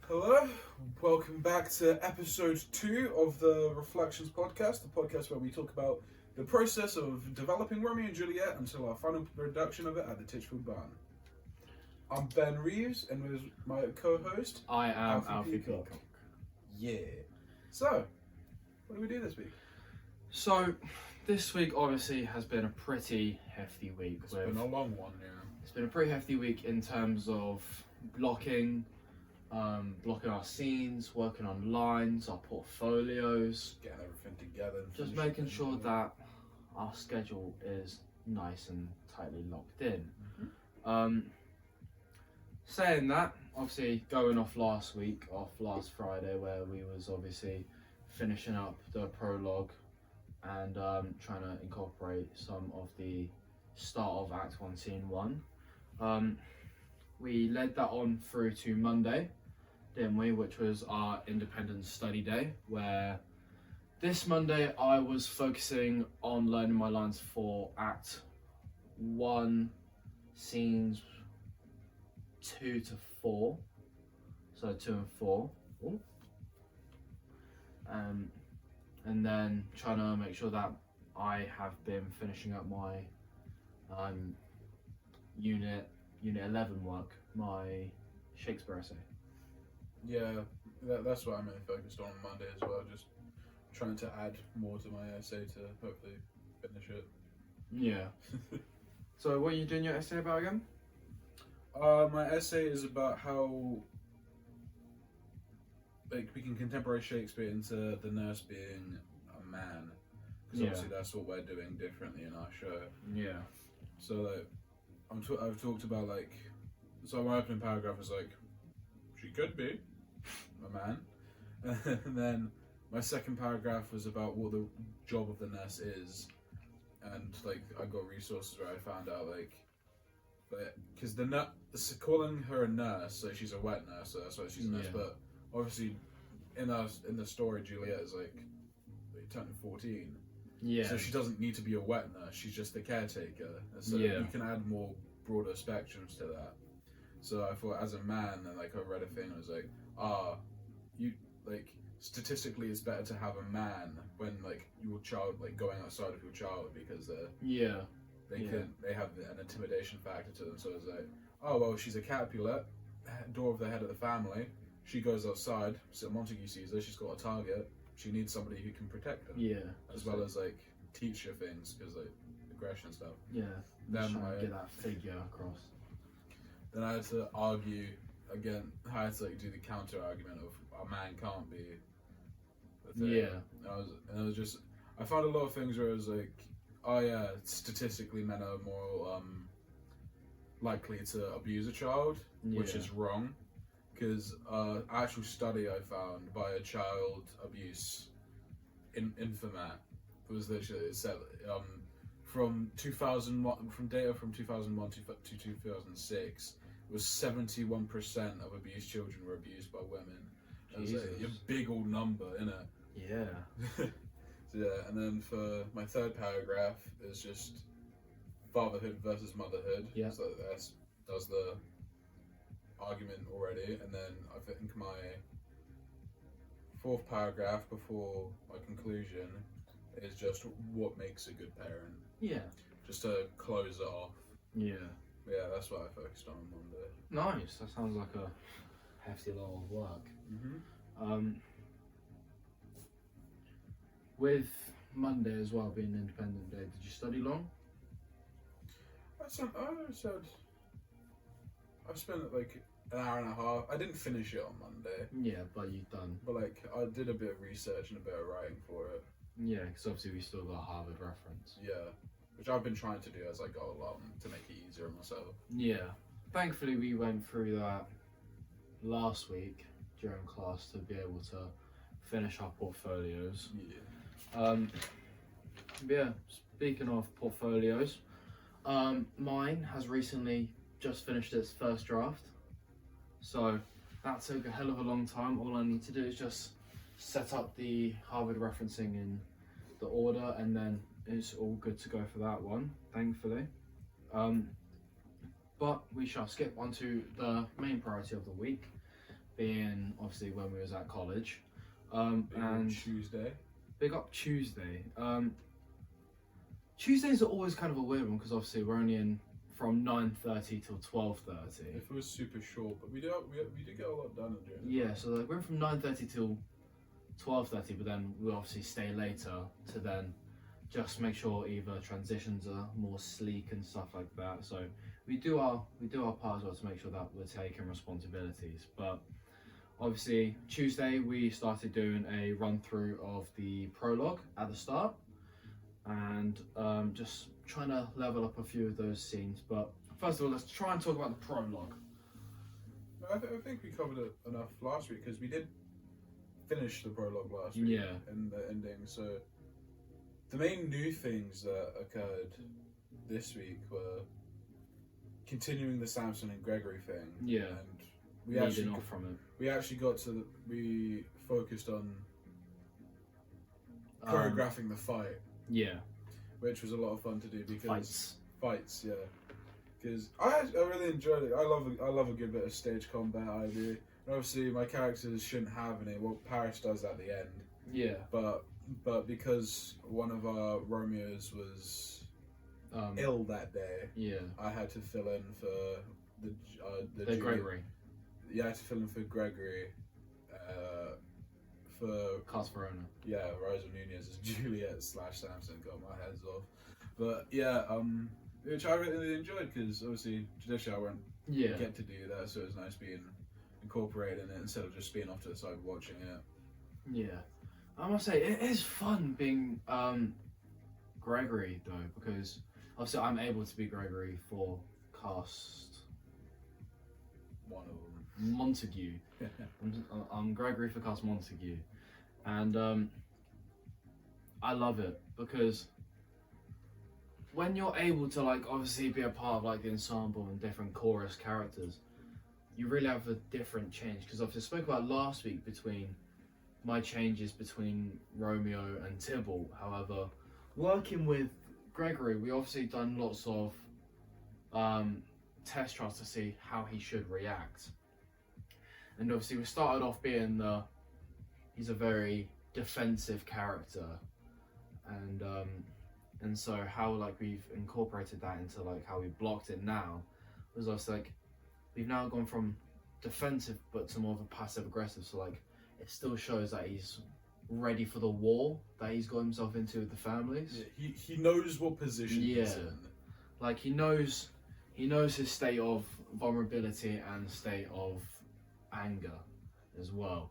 Hello, welcome back to episode 2 of the Reflections podcast, the podcast where we talk about the process of developing Romeo and Juliet until our final production of it at the Titchfield Barn. I'm Ben Reeves, and with my co-host, I am Alfie Peacock. Yeah. So, what do we do this week? So, this week obviously has been a pretty hefty week. It's been a long one, yeah. It's been a pretty hefty week in terms of blocking our scenes, working on lines, our portfolios, Getting everything together. just making sure that our schedule is nice and tightly locked in. Saying that, obviously going off last Friday, where we was obviously finishing up the prologue and trying to incorporate some of the start of Act 1, Scene 1. We led that on through to Monday, didn't we? Which was our Independence Study Day, where this Monday I was focusing on learning my lines for Act 1, Scenes 2 to 4. So 2 and 4. Ooh. And then trying to make sure that I have been finishing up my Unit 11 work, my Shakespeare essay. Yeah, that's what I'm really focused on Monday as well, just trying to add more to my essay to hopefully finish it. Yeah. So what are you doing your essay about again? My essay is about how we can contemporary Shakespeare into the nurse being a man, because obviously that's what we're doing differently in our show. Yeah. So I've talked about so my opening paragraph is she could be a man, and then my second paragraph was about what the job of the nurse is, and I got resources where I found out because calling her a nurse, so she's a wet nurse, so that's why she's a nurse. But obviously, in the story, Juliet is turning 14. Yeah. So she doesn't need to be a wet nurse. She's just the caretaker. And so you can add more broader spectrums to that. So I thought, as a man, and I read a thing, I was statistically, it's better to have a man when your child going outside of your child, because they have an intimidation factor to them. So it's she's a Capulet, door of the head of the family. She goes outside, so Montague sees her, she's got a target. She needs somebody who can protect her. Yeah. As well as teach her things, because aggression and stuff. Yeah. Then trying to get that figure across. Then I had to argue again. I had to do the counter argument of a man can't be the thing. Yeah. I found a lot of things where it was statistically men are more likely to abuse a child, which is wrong. Because actual study I found by a child abuse informat was literally, it said from 2001, from data from 2001 to 2006, it was 71% of abused children were abused by women. That's a big old number, isn't it? Yeah. So, and then for my third paragraph is just fatherhood versus motherhood. Yeah. So does the argument already, and then I think my fourth paragraph before my conclusion is just what makes a good parent. Yeah. Just to close it off. Yeah. Yeah, that's what I focused on Monday. Nice. That sounds like a hefty lot of work. Mm-hmm. With Monday as well being Independent Day, did you study long? I spent an hour and a half. I didn't finish it on Monday. Yeah, but you've done. But I did a bit of research and a bit of writing for it. Yeah, because obviously we still got Harvard reference. Yeah, which I've been trying to do as I go along to make it easier on myself. Yeah, thankfully we went through that last week during class to be able to finish our portfolios. Yeah, speaking of portfolios, mine has recently just finished its first draft. So that took a hell of a long time. All I need to do is just set up the Harvard referencing in the order, and then it's all good to go for that one, thankfully. But we shall skip on to the main priority of the week, being obviously when we was at college. Big on And Tuesday. big up Tuesday. Tuesdays are always kind of a weird one because obviously we're only in from 9:30 till 12:30. If it was super short, but we do get a lot done during the Yeah, so like we're in from 9:30 till 12:30, but then we obviously stay later to then just make sure either transitions are more sleek and stuff like that. So we do our part as well to make sure that we're taking responsibilities. But obviously Tuesday we started doing a run through of the prologue at the start, and just trying to level up a few of those scenes. But first of all, let's try and talk about the prologue. I think we covered it enough last week because we did finish the prologue last week. Yeah. And the ending. So the main new things that occurred this week were continuing the Samson and Gregory thing. Yeah. And we Leading off from it. we focused on choreographing the fight, Yeah. which was a lot of fun to do because Fights. yeah. Because I really enjoyed it. I love a good bit of stage combat. I do. And obviously, my characters shouldn't have any. Well, Paris does at the end. Yeah. But because one of our Romeos was ill that day, Yeah. I had to fill in for the Gregory. Yeah, I had to fill in for Gregory. For Cast Verona. yeah, Rosa Nunez as Juliet / Samson. Got my heads off. But yeah, which I really enjoyed because obviously traditionally I won't Yeah. get to do that, so it's nice being incorporated in it instead of just being off to the side watching it. Yeah. I must say, it is fun being Gregory though, because obviously I'm able to be Gregory for cast One of them. Montague. I'm Gregory for cast Montague, and I love it because when you're able to like obviously be a part of like the ensemble and different chorus characters, you really have a different change. Because obviously I spoke about last week between my changes between Romeo and Tybalt. However, working with Gregory, we obviously done lots of test trials to see how he should react. And obviously we started off being he's a very defensive character, and so how like we've incorporated that into like how we blocked it now was also like we've now gone from defensive but to more of a passive aggressive. So like it still shows that he's ready for the war that he's got himself into with the families. Yeah, he knows what position he's Yeah. in. Like he knows his state of vulnerability and state of anger as well.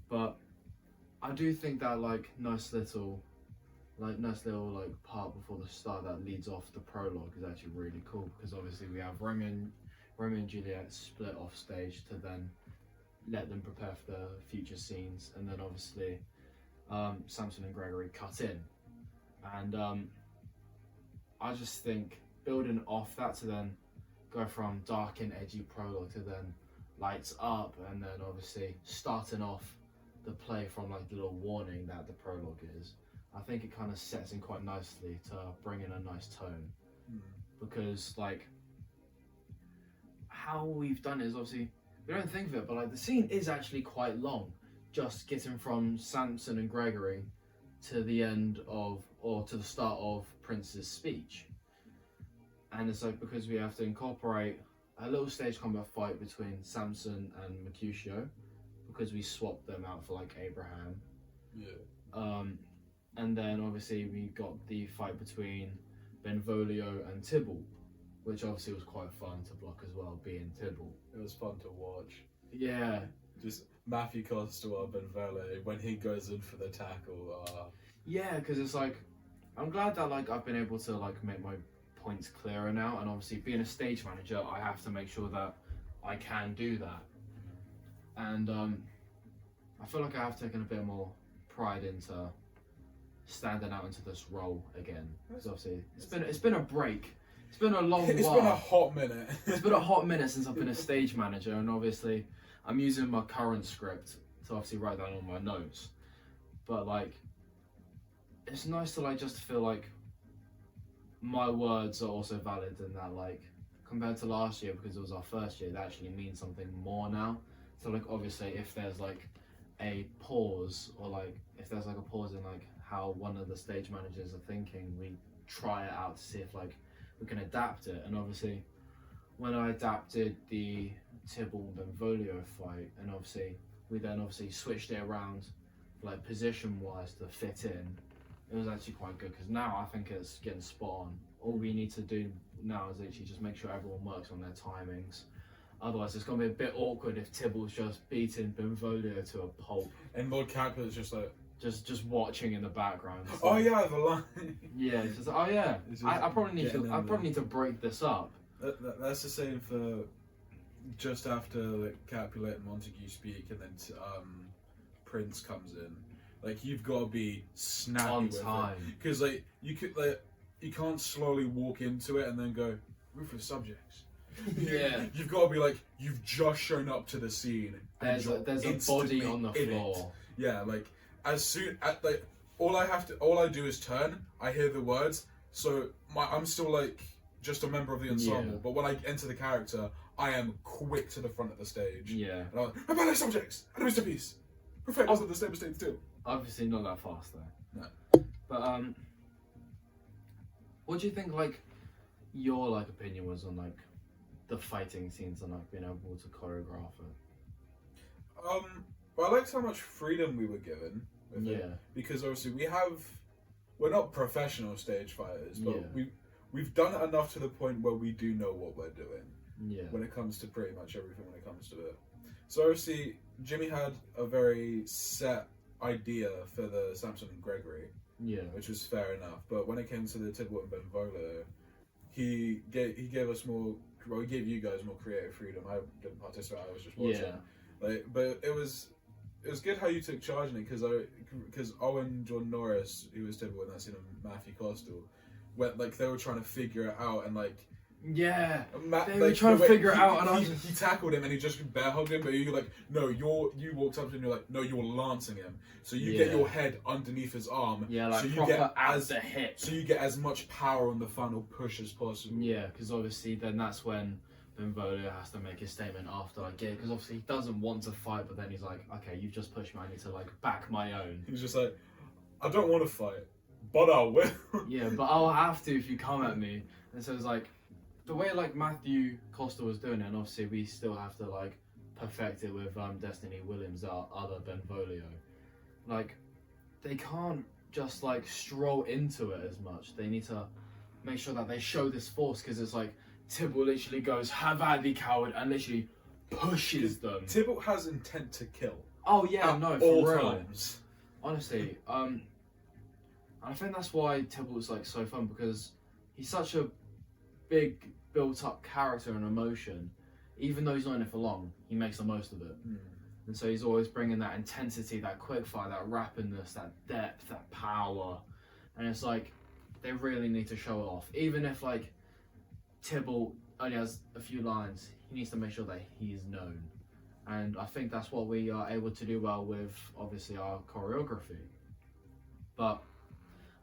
But I do think that like nice little part before the start that leads off the prologue is actually really cool, because obviously we have Romeo and Juliet split off stage to then let them prepare for the future scenes, and then obviously Samson and Gregory cut in, and I just think building off that to then go from dark and edgy prologue to then lights up, and then obviously starting off the play from like the little warning that the prologue is, I think it kind of sets in quite nicely to bring in a nice tone. Because like how we've done it is obviously we don't think of it, but like the scene is actually quite long, just getting from Samson and Gregory to the end of, or to the start of Prince's speech. And it's like because we have to incorporate a little stage combat fight between Samson and Mercutio, because we swapped them out for like Abraham. Yeah. And then obviously we got the fight between Benvolio and Tybalt, which obviously was quite fun to block as well, being Tybalt. It was fun to watch. Yeah. Just Matthew Costello and Benvolio when he goes in for the tackle. Yeah, because it's like I'm glad that like I've been able to like make my points clearer now, and obviously being a stage manager I have to make sure that I can do that, and I feel like I have taken a bit more pride into standing out into this role again, because obviously it's been a break, it's been a long It's while. been a hot minute. It's been a hot minute since I've been a stage manager, and obviously I'm using my current script to obviously write down all my notes, but like it's nice to like just feel like my words are also valid, and that like compared to last year, because it was our first year, it actually means something more now So like obviously if there's like a pause, or like if there's like a pause in like how one of the stage managers are thinking, we try it out to see if like we can adapt it. And obviously when I adapted the Tybalt Benvolio fight, and obviously we then obviously switched it around like position wise to fit in, it was actually quite good, because now I think it's getting spot on. All we need to do now is literally just make sure everyone works on their timings. Otherwise, it's going to be a bit awkward if Tybalt's just beating Benvolio to a pulp. And Lord Capulet's just like... Just watching in the background. So, oh yeah, the line. Yeah, it's just, oh yeah. I probably need to break this up. That's the same for just after like Capulet and Montague speak, and then Prince comes in. Like, you've got to be snappy On with time. it, because like you can't slowly walk into it and then go ruthless subjects. Yeah. You've got to be like, you've just shown up to the scene. There's a body on the floor. Yeah, like as soon at like all I do is turn. I hear the words, so I'm still like just a member of the ensemble. Yeah. But when I enter the character, I am quick to the front of the stage. Yeah. And I'm like, rebellious subjects, enemies to peace. Perfect. The same mistakes too. Obviously not that fast though. No. But what do you think like your like opinion was on like the fighting scenes and like being able to choreograph it? Well, I liked how much freedom we were given with it, because obviously we're not professional stage fighters, but we've done it enough to the point where we do know what we're doing. Yeah. When it comes to pretty much everything when it comes to it. So obviously Jimmy had a very set idea for the Samson and Gregory. Yeah. Which was fair enough. But when it came to the Tybalt and Benvolio, he gave us more. Well, he gave you guys more creative freedom. I didn't participate. I was just watching. Yeah. Like, but it was good how you took charge in it, because Owen John Norris, who was Tybalt in that scene, and Matthew Costal, went like they were trying to figure it out, and like. Yeah, They were trying to figure it out, and he tackled him and he just bear hugged him, but you're like, no, you walked up to him and you're like, no, you're lancing him. So you get your head underneath his arm. Yeah, like so you proper get at the hip. So you get as much power on the final push as possible. Yeah, because obviously then that's when Benvolio has to make his statement after, like, yeah, because obviously he doesn't want to fight, but then he's like, okay, you've just pushed me, I need to like back my own. He's just like, I don't want to fight, but I will. Yeah, but I'll have to if you come at me. And so it's like, the way like Matthew Costa was doing it, and obviously we still have to like perfect it with Destiny Williams, our other Benvolio. Like, they can't just like stroll into it as much. They need to make sure that they show this force, because it's like Tybalt literally goes, have at thee, coward, and literally pushes them. Tybalt has intent to kill. Oh yeah, no, for all real. times. Honestly, I think that's why Tybalt's like so fun, because he's such a big built-up character and emotion. Even though he's not in it for long, he makes the most of it. And so he's always bringing that intensity, that quickfire, that rapidness, that depth, that power. And it's like, they really need to show it off. Even if like Tybalt only has a few lines, he needs to make sure that he is known. And I think that's what we are able to do well with obviously our choreography. But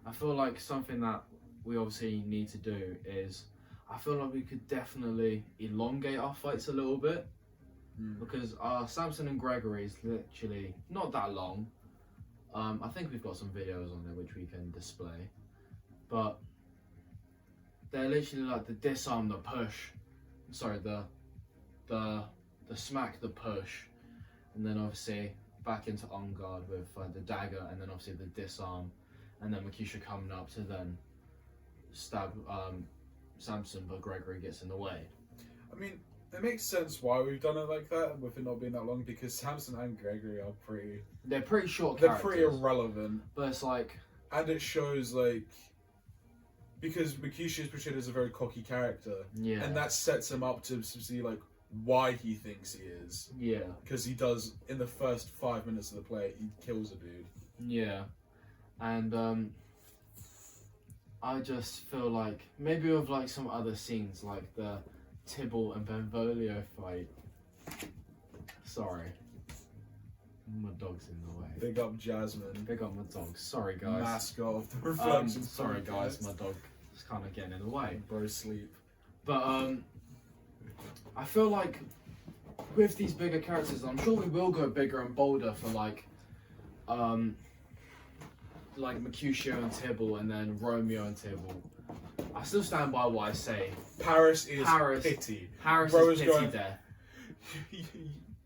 I feel like something that we obviously need to do is, I feel like we could definitely elongate our fights a little bit, because our Samson and Gregory is literally not that long. I think we've got some videos on there which we can display, but they're literally like the disarm, the push, sorry, the smack, the push, and then obviously back into on guard with the dagger, and then obviously the disarm, and then Makisha coming up to then stab Samson, but Gregory gets in the way. I mean, it makes sense why we've done it like that, with it not being that long, because Samson and Gregory are they're pretty short they're characters. pretty irrelevant. But it's like, and it shows like, because Makisha is portrayed as a very cocky character, and that sets him up to see like why he thinks he is. Yeah. Because he does, in the first 5 minutes of the play, he kills a dude. Yeah. And I just feel like maybe with like some other scenes, like the Tybalt and Benvolio fight. Sorry. My dog's in the way. Big up Jasmine. Big up my dog. Sorry guys. Mascot of the Reflection. Sorry guys, my dog is kind of getting in the way. Bro, sleep. But I feel like with these bigger characters, I'm sure we will go bigger and bolder for like Mercutio and Tybalt, and then Romeo and Tybalt. I still stand by what I say. Paris is pity. Paris Bro is is pity going, death.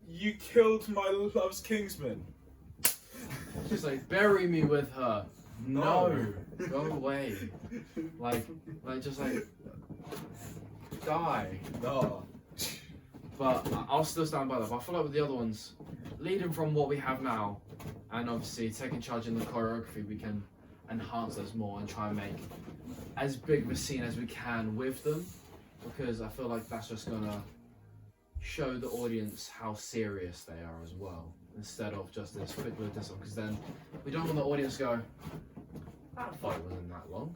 You killed my love's kingsman. She's like, bury me with her. No, go away. Like just like die. No. But I'll still stand by that. But I feel like with the other ones, leading from what we have now, and obviously taking charge in the choreography, we can enhance those more and try and make as big of a scene as we can with them, because I feel like that's just gonna show the audience how serious they are as well, instead of just this quick little diss. Because then we don't want the audience to go, that fight wasn't that long.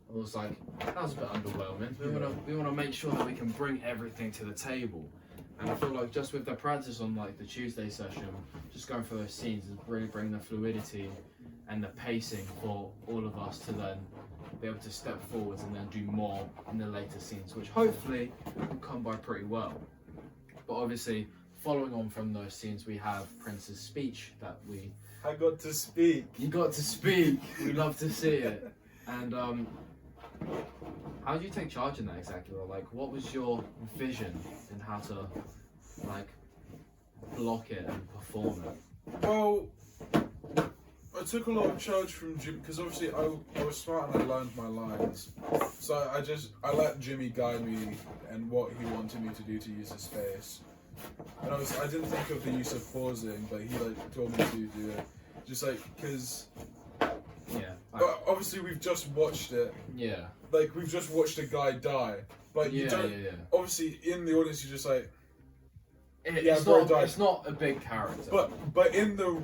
It was like, that was a bit underwhelming. We wanna make sure that we can bring everything to the table. And I feel like just with the practice on like the Tuesday session, just going through those scenes is really bring the fluidity and the pacing for all of us to then be able to step forwards and then do more in the later scenes, which hopefully will come by pretty well. But obviously, following on from those scenes, we have Prince's speech that I got to speak. You got to speak. We love to see it. And how did you take charge in that exactly? Or like, what was your vision in how to like block it and perform it? Well, I took a lot of charge from Jim because obviously I was smart and I learned my lines. So I let Jimmy guide me and what he wanted me to do to use the space. And I didn't think of the use of pausing, but he like told me to do it. Just like because obviously we've just watched it. Yeah. Like we've just watched a guy die, but you don't. Yeah. Obviously, in the audience, you're just like. It's not a big character. But in the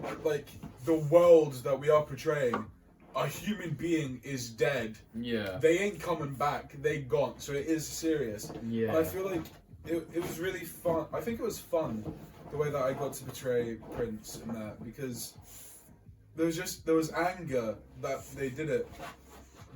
the world that we are portraying, a human being is dead. Yeah. They ain't coming back. They gone. So it is serious. Yeah. And I feel like it was really fun. I think it was fun the way that I got to portray Prince in that, because there was anger that they did it,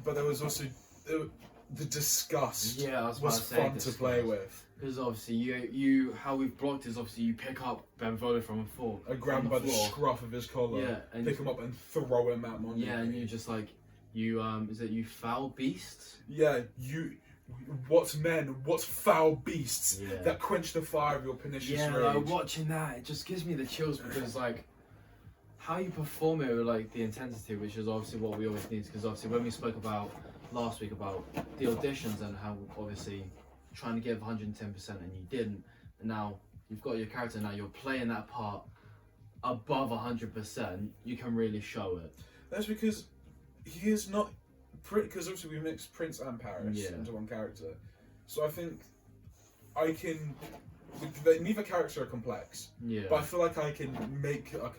but there was also the disgust. Yeah, was fun to play with. Because obviously you how we've blocked is obviously you pick up Benvolio from the floor. I grab him by the scruff of his collar. Yeah, and pick him up and throw him at Montague. Yeah, and you just like is it you foul beasts? Yeah, what foul beasts that quench the fire of your pernicious rage. Yeah, like watching that, it just gives me the chills because like how you perform it with like the intensity, which is obviously what we always need. Because obviously when we spoke about last week about the auditions and how obviously trying to give 110% and you didn't, and now you've got your character, now you're playing that part above 100%, you can really show it. That's because he is not, because obviously we mixed Prince and Paris into one character, so I think I can, neither character are complex, but I feel like I can make a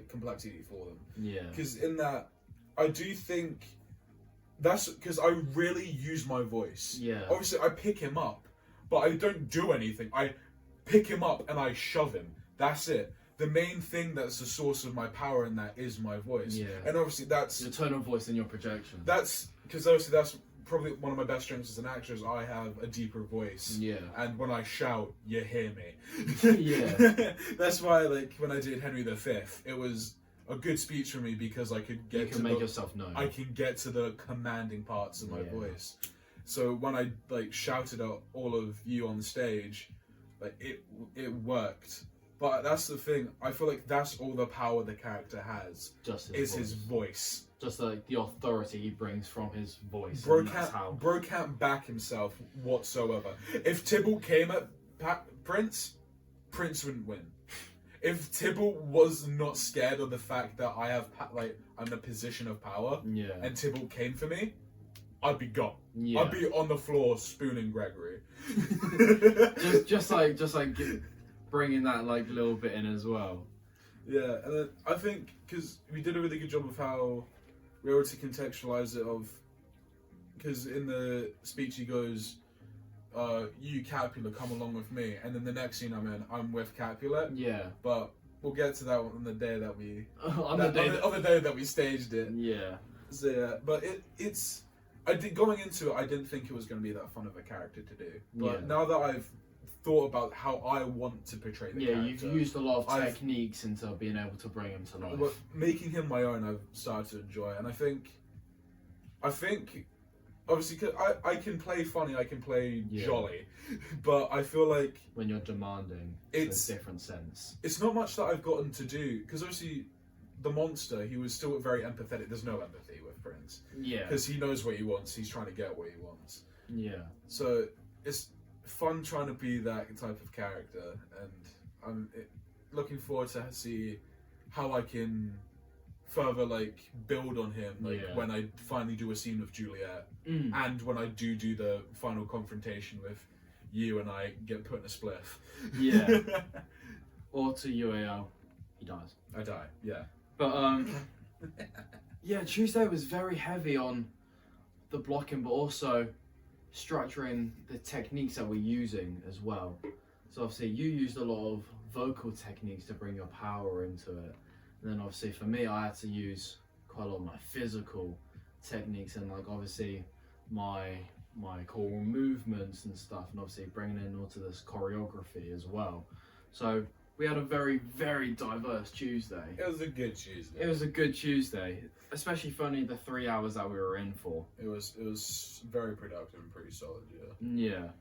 complexity for them. Yeah. Because in that, I do think that's because I really use my voice. Yeah. Obviously, I pick him up, but I don't do anything. I pick him up and I shove him. That's it. The main thing that's the source of my power in that is my voice. Yeah. And obviously that's your tone of voice and your projection. That's because obviously that's probably one of my best strengths as an actor is I have a deeper voice. Yeah. And when I shout, you hear me. Yeah. That's why, like, when I did Henry V, it was a good speech for me because I could get yourself known. I can get to the commanding parts of my voice. So when I like shouted at all of you on the stage, like it worked. But that's the thing. I feel like that's all the power the character has. Just his voice. Just like the authority he brings from his voice. Bro can't back himself whatsoever. If Tybalt came at Prince wouldn't win. If Tybalt was not scared of the fact that I'm in a position of power, and Tybalt came for me, I'd be gone. Yeah. I'd be on the floor spooning Gregory. just like bringing that like little bit in as well. Yeah, and then I think because we did a really good job of how we were able to contextualize it. Because in the speech he goes, "You Capulet, come along with me," and then the next scene I'm with Capulet. Yeah. But we'll get to that on the day that we on the day that we staged it. Yeah. So yeah, but going into it, I didn't think it was going to be that fun of a character to do. But now that I've thought about how I want to portray the character. You've used a lot of techniques into being able to bring him to life. But making him my own, I've started to enjoy, and I think, obviously, 'cause I can play funny, I can play jolly, but I feel like when you're demanding, it's a different sense. It's not much that I've gotten to do, because obviously, the monster, he was still very empathetic. There's no empathy with Prince. Yeah. Because he knows what he wants. He's trying to get what he wants. Yeah. So it's fun trying to be that type of character, and I'm looking forward to see how I can further build on him, when I finally do a scene with Juliet, and when I do the final confrontation with you and I get put in a spliff. Yeah. Or to UAL, he dies. I die. Yeah. But yeah, Tuesday was very heavy on the blocking, but also structuring the techniques that we're using as well. So obviously you used a lot of vocal techniques to bring your power into it, and then obviously for me I had to use quite a lot of my physical techniques, and obviously my choral movements and stuff, and obviously bringing in all to this choreography as well. So we had a very, very diverse Tuesday. It was a good Tuesday. It was a good Tuesday, especially for only the 3 hours that we were in for. It was very productive and pretty solid, yeah. Yeah,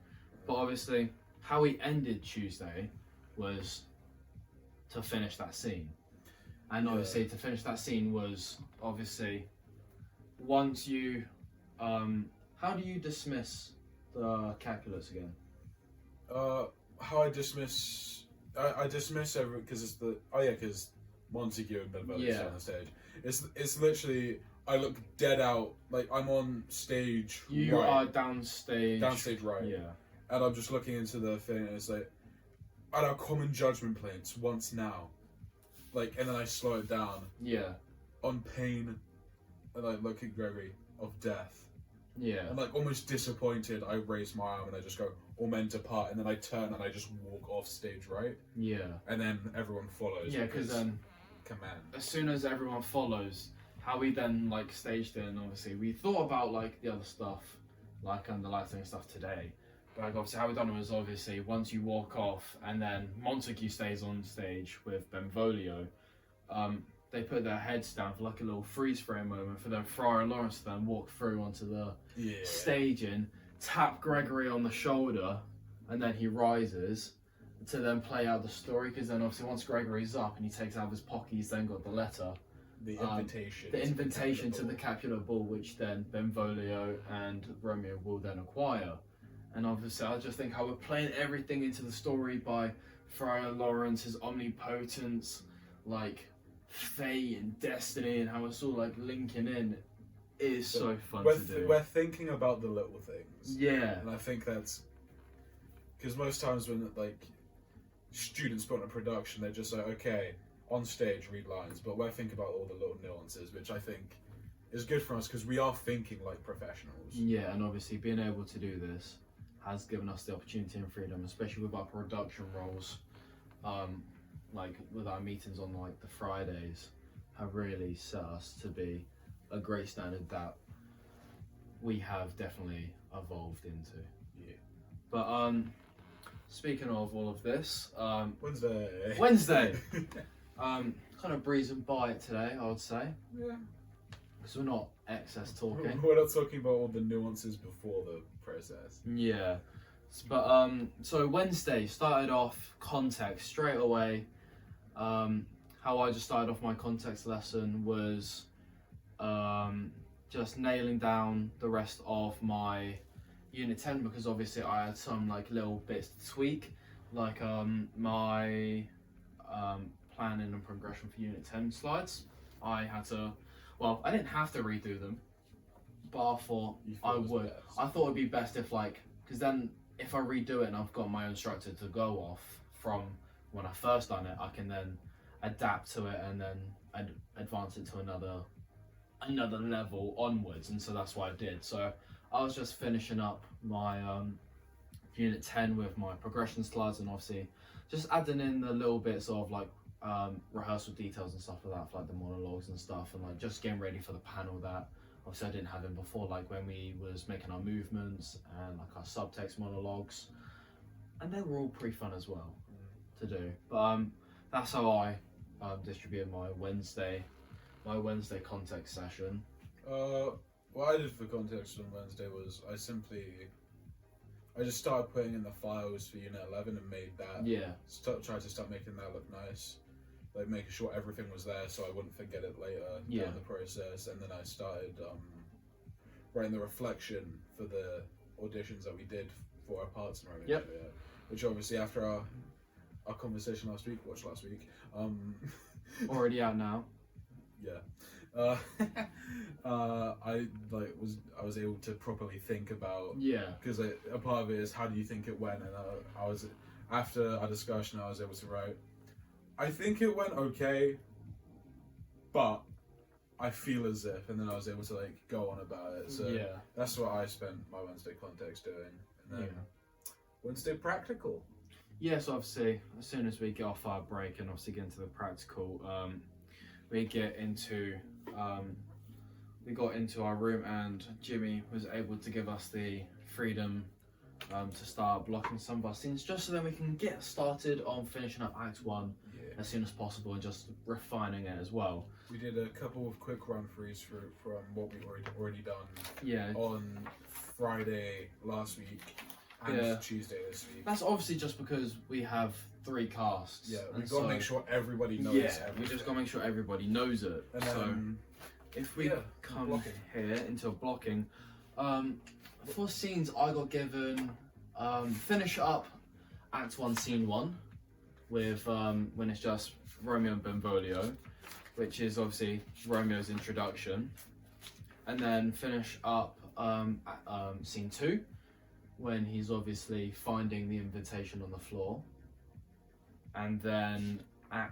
but obviously how we ended Tuesday was to finish that scene. And obviously to finish that scene was obviously once you, how do you dismiss the Capulets again? How I dismiss... I dismiss every because because Montague and Ben Reeves on the stage. It's literally I look dead out, I'm on stage. You are downstage. Downstage right. Yeah. And I'm just looking into the thing, and it's at our common judgment planes once now, and then I slow it down. Yeah. On pain, and I look at Gregory of death. Yeah. And almost disappointed, I raise my arm and I just go, all men depart, and then I turn and I just walk off stage right. Yeah. And then everyone follows. Yeah, because command. As soon as everyone follows, how we then staged it, and obviously we thought about the other stuff, the lighting and stuff today. But obviously how we done it was obviously once you walk off and then Montague stays on stage with Benvolio, they put their heads down for a little freeze frame moment for then Friar Lawrence to then walk through onto the staging, tap Gregory on the shoulder, and then he rises to then play out the story, because then obviously once Gregory's up and he takes out of his pocket, he's then got the letter. The invitation. The invitation to the Capulet Ball, which then Benvolio and Romeo will then acquire. And obviously I just think how we're playing everything into the story by Friar Lawrence, his omnipotence, fate and destiny, and how it's all linking in is so fun to do. We're thinking about the little things. Yeah. And I think that's because most times when students put on a production, they're just okay, on stage read lines, but we're thinking about all the little nuances, which I think is good for us because we are thinking like professionals. Yeah, and obviously being able to do this has given us the opportunity and freedom, especially with our production roles, with our meetings on the Fridays, have really set us to be a great standard that we have definitely evolved into. Yeah. But speaking of all of this, Wednesday. Kind of breezing by it today, I would say. Yeah. Because we're not excess talking. We're not talking about all the nuances before the process. Yeah. But so Wednesday started off context straight away. How I just started off my context lesson was just nailing down the rest of my unit 10, because obviously I had some little bits to tweak, my planning and progression for unit 10 slides. I had to, I didn't have to redo them, but I thought I would. I thought it'd be best if because then if I redo it and I've got my own structure to go off from when I first done it, I can then adapt to it and then advance it to another level onwards, and so that's what I did. So I was just finishing up my unit 10 with my progression slides, and obviously just adding in the little bits of rehearsal details and stuff like that, for the monologues and stuff, and just getting ready for the panel that obviously I didn't have in before, when we was making our movements and our subtext monologues. and they were all pretty fun as well to do. But that's how I distributed my Wednesday context session. What I did for context on Wednesday was I just started putting in the files for Unit 11 and made that. Yeah. Tried to start making that look nice, like making sure everything was there so I wouldn't forget it later down the process. And then I started writing the reflection for the auditions that we did for our parts in Romeo and Juliet, which obviously after our conversation last week, already out now. Yeah. I was able to properly think about, because a part of it is how do you think it went, and I was, after our discussion, I was able to write, I think it went okay, but I feel as if, and then I was able to like go on about it. So that's what I spent my Wednesday context doing, and then Wednesday practical. Yes, obviously, as soon as we get off our break and obviously get into the practical, we got into our room, and Jimmy was able to give us the freedom to start blocking some of our scenes, just so then we can get started on finishing up Act 1 as soon as possible and just refining it as well. We did a couple of quick run-throughs from what we already done on Friday last week and Tuesday this week. That's obviously just because we have 3 casts. Yeah, we've got to make sure everybody knows everything. We just got to make sure everybody knows it. And so if we come here into blocking, for scenes I got given finish up Act 1 Scene 1 with when it's just Romeo and Benvolio, which is obviously Romeo's introduction, and then finish up Scene 2 when he's obviously finding the invitation on the floor, and then and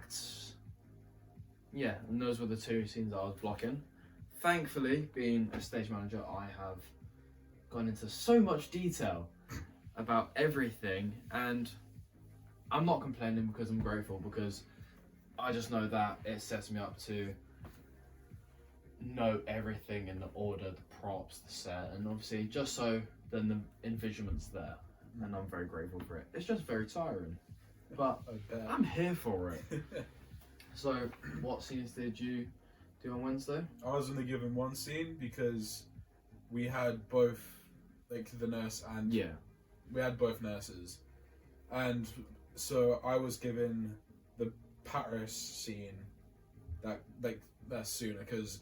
those were the 2 scenes I was blocking. Thankfully, being a stage manager, I have gone into so much detail about everything, and I'm not complaining because I'm grateful, because I just know that it sets me up to know everything in the order, the props, the set, and obviously just so then the envisionment's there, and I'm very grateful for it. It's just very tiring, but I'm here for it. So, what scenes did you do on Wednesday? I was only given 1 scene because we had both, like, the nurse and we had both nurses, and so I was given the Paris scene that's sooner, because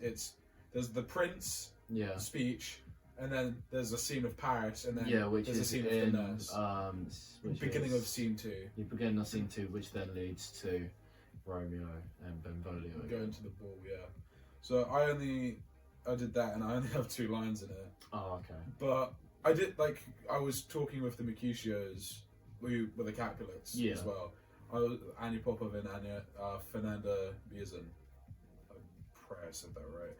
there's the Prince speech, and then there's a scene of Paris, and then there's a scene of the nurse. Beginning of Scene 2. The beginning of Scene 2, which then leads to Romeo and Benvolio. Going to the ball, So I did that, and I only have 2 lines in it. Oh, okay. But I was talking with the Mercutios, with the Capulets as well. Annie Popov and Fernanda Biazin. I pray I said that right.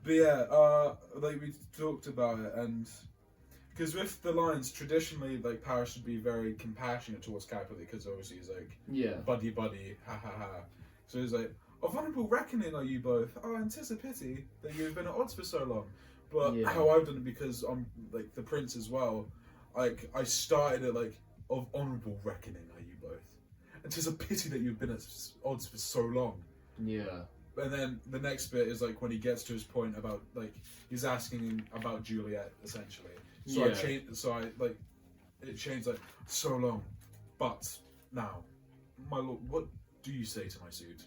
But we talked about it, and because with the lines, traditionally, like, Paris should be very compassionate towards Capulet, because obviously he's like, buddy, ha ha ha. So he's like, of vulnerable reckoning are you both? Oh, and 'tis a pity that you've been at odds for so long. But how I've done it, because I'm like the Prince as well, like, I started it like, of honourable reckoning are you both? And 'tis a pity that you've been at odds for so long. Yeah. And then the next bit is like when he gets to his point about, like, he's asking him about Juliet, essentially. So it changed like, so long, but now, my lord, what do you say to my suit?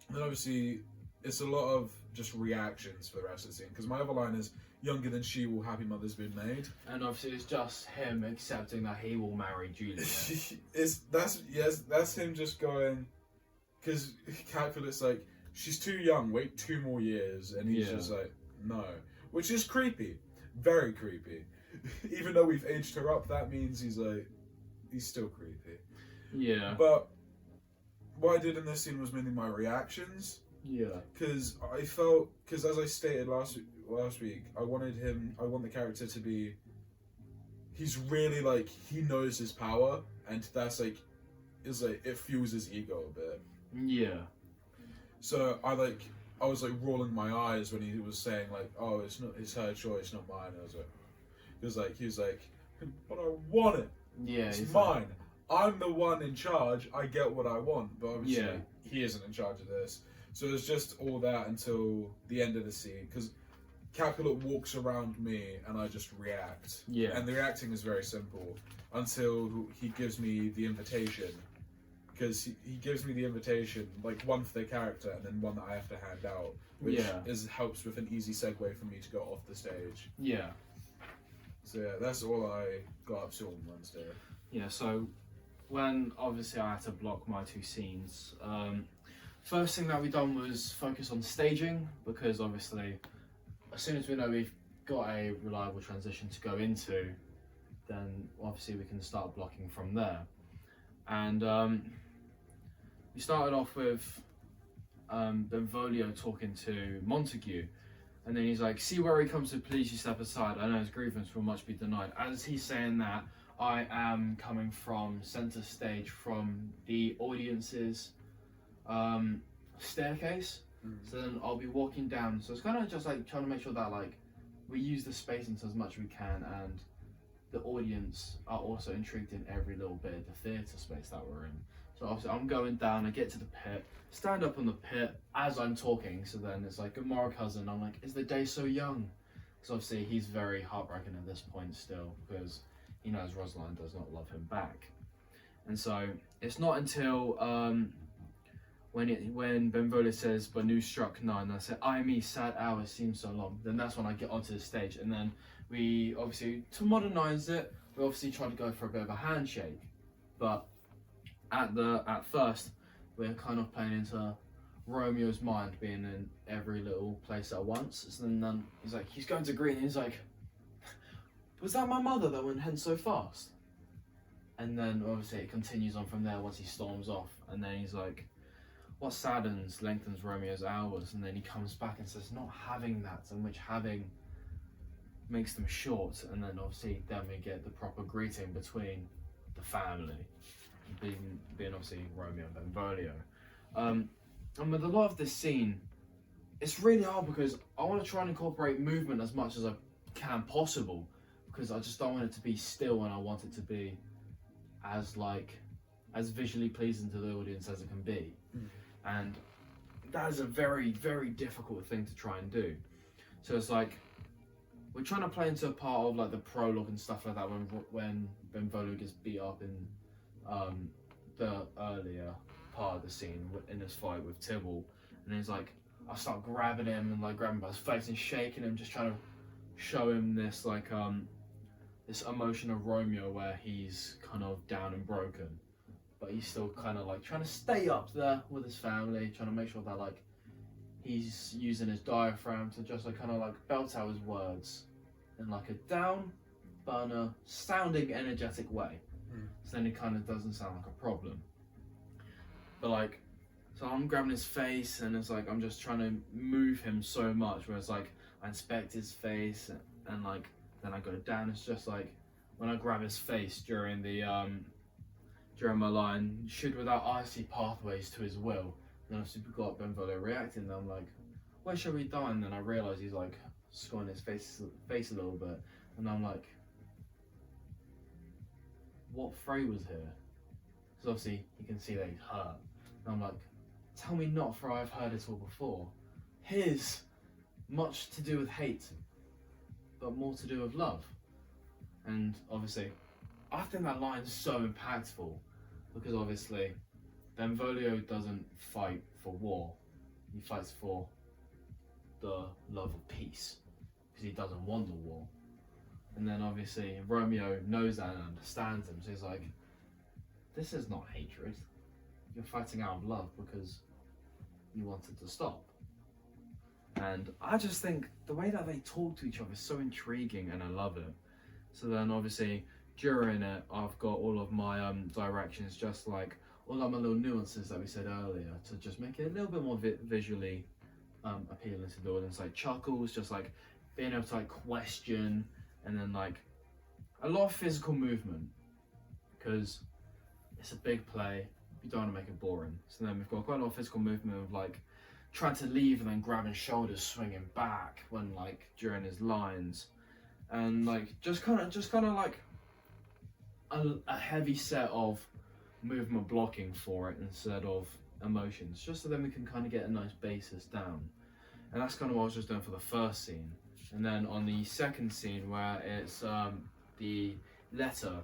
And then obviously, it's a lot of just reactions for the rest of the scene, because my other line is, younger than she will happy mother's been made. And obviously it's just him accepting that he will marry Juliet. That's him just going, because Capulet's like, she's too young, wait 2 more years, and he's just like, no. Which is creepy. Very creepy. Even though we've aged her up, that means he's still creepy. Yeah. But what I did in this scene was mainly my reactions. Yeah. Because as I stated last week, I want the character to be, he's really like, he knows his power, and that's like, it fuels his ego a bit. Yeah. So I was like rolling my eyes when he was saying like, oh, it's her choice, not mine. I was like, because like he was like, but I want it. Yeah, It's he's mine. I'm the one in charge. I get what I want. But obviously, Yeah. he isn't in charge of this. So it's just all that until the end of the scene. Because Capulet walks around me and I just react. Yeah. And the reacting is very simple until he gives me the invitation. Because he gives me the invitation, like one for the character and then one that I have to hand out. Which helps with an easy segue for me to go off the stage. Yeah. So yeah, that's all I got up to on Wednesday. Yeah, so when obviously I had to block my 2 scenes, first thing that we done was focus on staging, because obviously as soon as we know we've got a reliable transition to go into, then obviously we can start blocking from there. And we started off with Benvolio talking to Montague, and then he's like, see where he comes to please you step aside, I know his grievance will much be denied. As he's saying that, I am coming from centre stage, from the audience's staircase. So then I'll be walking down. So it's kind of just like trying to make sure that like we use the space into as much as we can, and the audience are also intrigued in every little bit of the theatre space that we're in. So obviously I'm going down, I get to the pit, stand up on the pit as I'm talking. So then it's like, good morrow, cousin. I'm like, is the day so young? Because obviously he's very heartbroken at this point still, because he knows Rosaline does not love him back. And so it's not until when Benvolio says, but news struck 9, and I said, I me, sad hours seem so long. Then that's when I get onto the stage. And then we obviously, to modernise it, we obviously try to go for a bit of a handshake. But at first, we're kind of playing into Romeo's mind being in every little place at once. So then he's like, he's going to agree, and he's like, was that my mother that went hen so fast? And then obviously it continues on from there once he storms off. And then he's like, what saddens lengthens Romeo's hours? And then he comes back and says, not having that, and which having makes them short. And then obviously then we get the proper greeting between the family, being obviously Romeo and Benvolio. And with a lot of this scene, it's really hard because I want to try and incorporate movement as much as I can possible, because I just don't want it to be still, and I want it to be as visually pleasing to the audience as it can be. And that is a very, very difficult thing to try and do. So it's like, we're trying to play into a part of like the prologue and stuff like that when Benvolio gets beat up in the earlier part of the scene in this fight with Tybalt, and he's like, I start grabbing him and like grabbing by his face and shaking him, just trying to show him this like this emotion of Romeo where he's kind of down and broken, but he's still kind of like trying to stay up there with his family, trying to make sure that like he's using his diaphragm to just like kind of like belt out his words in like a down but in a sounding energetic way. So then it kind of doesn't sound like a problem. But like, so I'm grabbing his face and it's like I'm just trying to move him so much where it's like I inspect his face and like then I go down. It's just like when I grab his face during during my line, should without icy pathways to his will. Then I've super got Benvolio reacting, and I'm like, where shall we die? And then I realise he's like scoring his face a little bit, and I'm like, what fray was here? Because obviously you can see that he's hurt. And I'm like, tell me not, for I've heard it all before. Here's much to do with hate, but more to do with love. And obviously, I think that line's so impactful because obviously Benvolio doesn't fight for war, he fights for the love of peace because he doesn't want the war. And then obviously Romeo knows that and understands him, so he's like, this is not hatred, you're fighting out of love because you wanted to stop. And I just think the way that they talk to each other is so intriguing and I love it. So then obviously during it, I've got all of my directions, just like all of my little nuances that we said earlier, to just make it a little bit more visually appealing to the audience, like chuckles, just like being able to like question, and then like a lot of physical movement because it's a big play, you don't want to make it boring. So then we've got quite a lot of physical movement of like trying to leave and then grabbing shoulders, swinging back when like during his lines. and like just kind of like a heavy set of movement blocking for it instead of emotions, just so then we can kind of get a nice basis down. And that's kind of what I was just doing for the first scene. And then on the second scene, where it's the letter,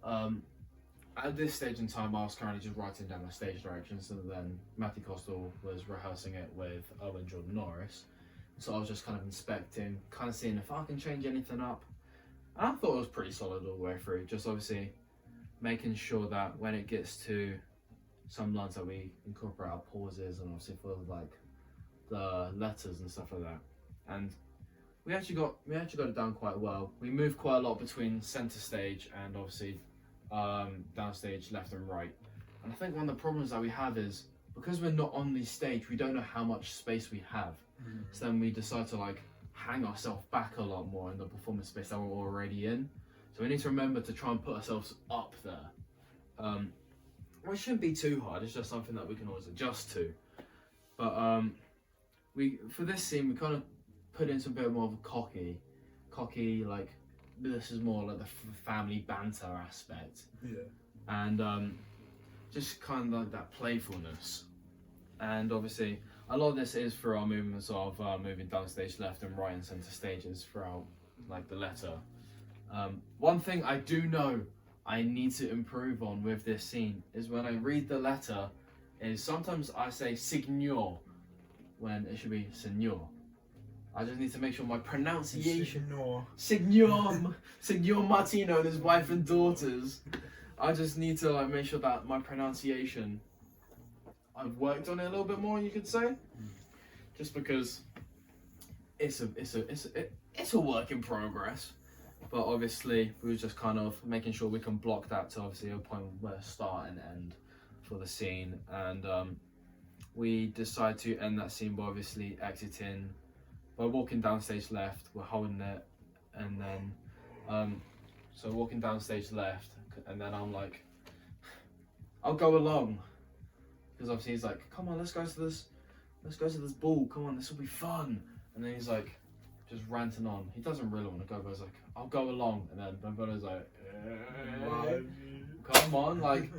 at this stage in time I was currently just writing down my stage directions, and then Matthew Costal was rehearsing it with Owen Jordan Norris. So I was just kind of inspecting, kind of seeing if I can change anything up. And I thought it was pretty solid all the way through, just obviously making sure that when it gets to some lines that we incorporate our pauses, and obviously for like the letters and stuff like that. And we actually got it down quite well. We moved quite a lot between centre stage and obviously downstage left and right. And I think one of the problems that we have is, because we're not on the stage, we don't know how much space we have. So then we decide to like hang ourselves back a lot more in the performance space that we're already in. So we need to remember to try and put ourselves up there. Well, it shouldn't be too hard, it's just something that we can always adjust to. But for this scene, we kind of put in some bit more of a cocky, like, this is more like the family banter aspect. Yeah. And just kind of like that playfulness. And obviously, a lot of this is through our movements of moving downstage left and right and centre stages throughout like the letter. One thing I do know I need to improve on with this scene is when I read the letter, is sometimes I say signor when it should be senor. I just need to make sure my pronunciation. Signor Martino and his wife and daughters. I just need to like make sure that my pronunciation, I've worked on it a little bit more, you could say, just because it's a work in progress. But obviously, we were just kind of making sure we can block that to obviously a point where start and end for the scene. And we decide to end that scene by obviously exiting, by walking down stage left, we're holding it, and then, so walking down stage left, and then I'm like, I'll go along. Because obviously he's like, come on, let's go to this ball, come on, this will be fun. And then he's like, just ranting on. He doesn't really want to go, but he's like, I'll go along. And then Benvenuto's like, come on, like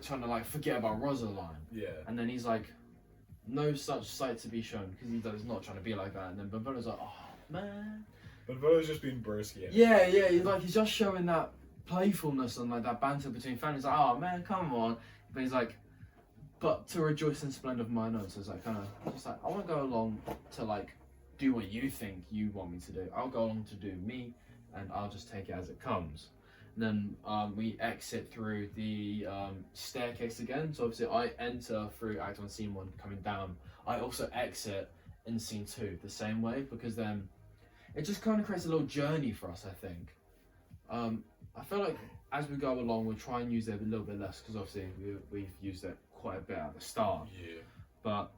trying to like forget about Rosaline. Yeah. And then he's like, no such sight to be shown, because he's not trying to be like that. And then Benvenuto's like, oh man. Benvenuto's just being brusky. Yeah, he's just showing that playfulness and like that banter between fans. He's like, oh man, come on. But he's like, but to rejoice in splendor of mine own. So it's like kind of just like, I want to go along to like do what you think you want me to do. I'll go along to do me, and I'll just take it as it comes. And then we exit through the staircase again. So obviously I enter through Act 1, Scene 1 coming down. I also exit in Scene 2 the same way, because then it just kind of creates a little journey for us, I think. I feel like as we go along, we'll try and use it a little bit less, because obviously we've used it quite a bit at the start. Yeah. But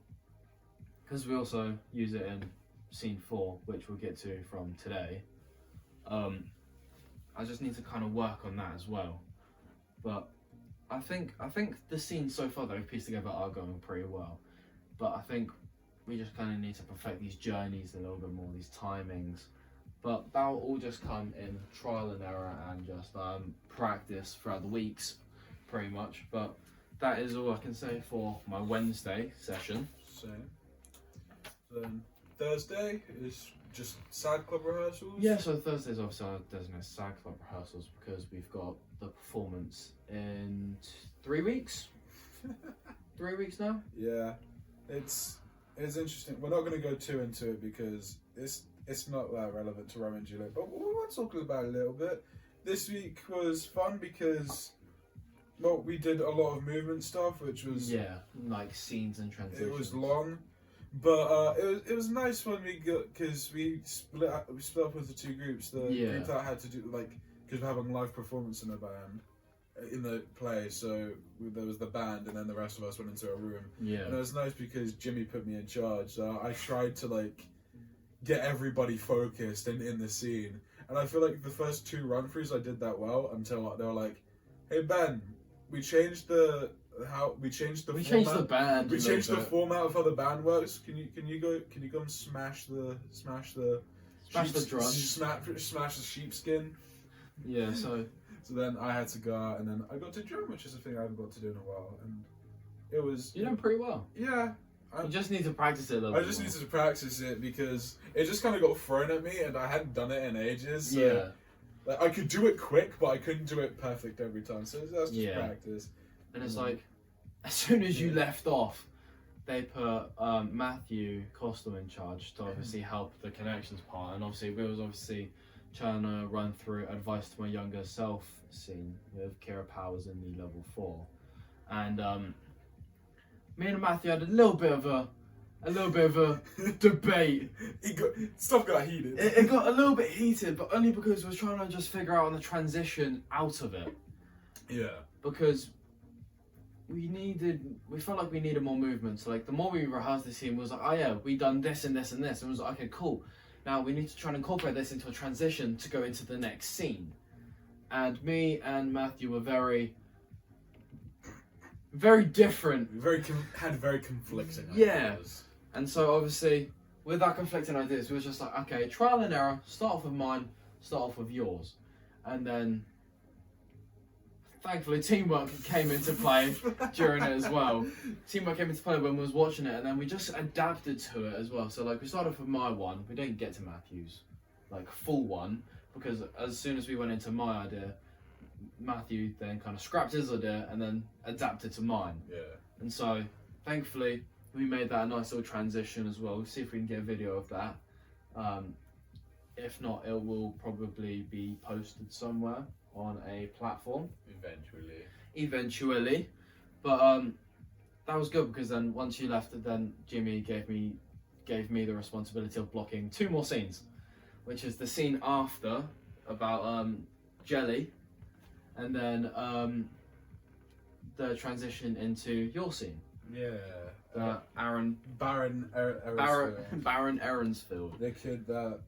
because we also use it in Scene 4, which we'll get to from today, I just need to kind of work on that as well. But I think the scenes so far that we've pieced together are going pretty well. But I think we just kind of need to perfect these journeys a little bit more, these timings. But that'll all just come in trial and error and just practice throughout the weeks, pretty much. But that is all I can say for my Wednesday session. Same. Then Thursday is just SAG Club rehearsals? Yeah, so Thursday's obviously our designated SAG Club rehearsals, because we've got the performance in 3 weeks. 3 weeks now? Yeah. It's interesting. We're not going to go too into it because it's not that relevant to Romeo and Juliet, but we want to talk about it a little bit. This week was fun because, well, we did a lot of movement stuff, which was... Yeah, like scenes and transitions. It was long, but it was nice when we got, because we split up into two groups. The group that had to do, like, because we're having live performance in the band, in the play, so there was the band, and then the rest of us went into a room. Yeah. And it was nice because Jimmy put me in charge, so I tried to, like, get everybody focused in the scene. And I feel like the first 2 run-throughs I did that well, until they were like, hey Ben, we changed the band. We changed the format of how the band works. Can you go and smash the Smash the drum. Smash the sheepskin. Yeah, so then I had to go out, and then I got to drum, which is a thing I haven't got to do in a while, and it was... You're doing pretty well. Yeah. You just need to practice it a little bit. I just needed to practice it because it just kind of got thrown at me, and I hadn't done it in ages. So Yeah. Like, I could do it quick, but I couldn't do it perfect every time, so that's just practice. And it's like, as soon as you left off, they put Matthew Costello in charge to obviously help the connections part, and obviously we was trying to run through advice to my younger self scene with Kira Powers in the level 4, and me and Matthew had a little bit of a debate. Stuff got heated. It got a little bit heated, but only because we were trying to just figure out on the transition out of it. Yeah. Because we felt like we needed more movement. So like the more we rehearsed the scene, was like, oh yeah, we done this and this and this, and it was like, okay, cool. Now we need to try and incorporate this into a transition to go into the next scene. And me and Matthew were very different. Had very conflicting ideas. And so obviously, with that conflicting ideas, we were just like, okay, trial and error, start off with mine, start off with yours. And then, thankfully, teamwork came into play during it as well. Teamwork came into play when we was watching it, and then we just adapted to it as well. So like, we started off with my one, we didn't get to Matthew's, like, full one, because as soon as we went into my idea, Matthew then kind of scrapped his idea and then adapted to mine. Yeah. And so, thankfully, we made that a nice little transition as well. We'll see if we can get a video of that. If not, it will probably be posted somewhere on a platform. Eventually. But that was good because then once you left, then Jimmy gave me the responsibility of blocking 2 more scenes, which is the scene after about Jelly, and then the transition into your scene. Yeah. Baron Erinsfield. The kid that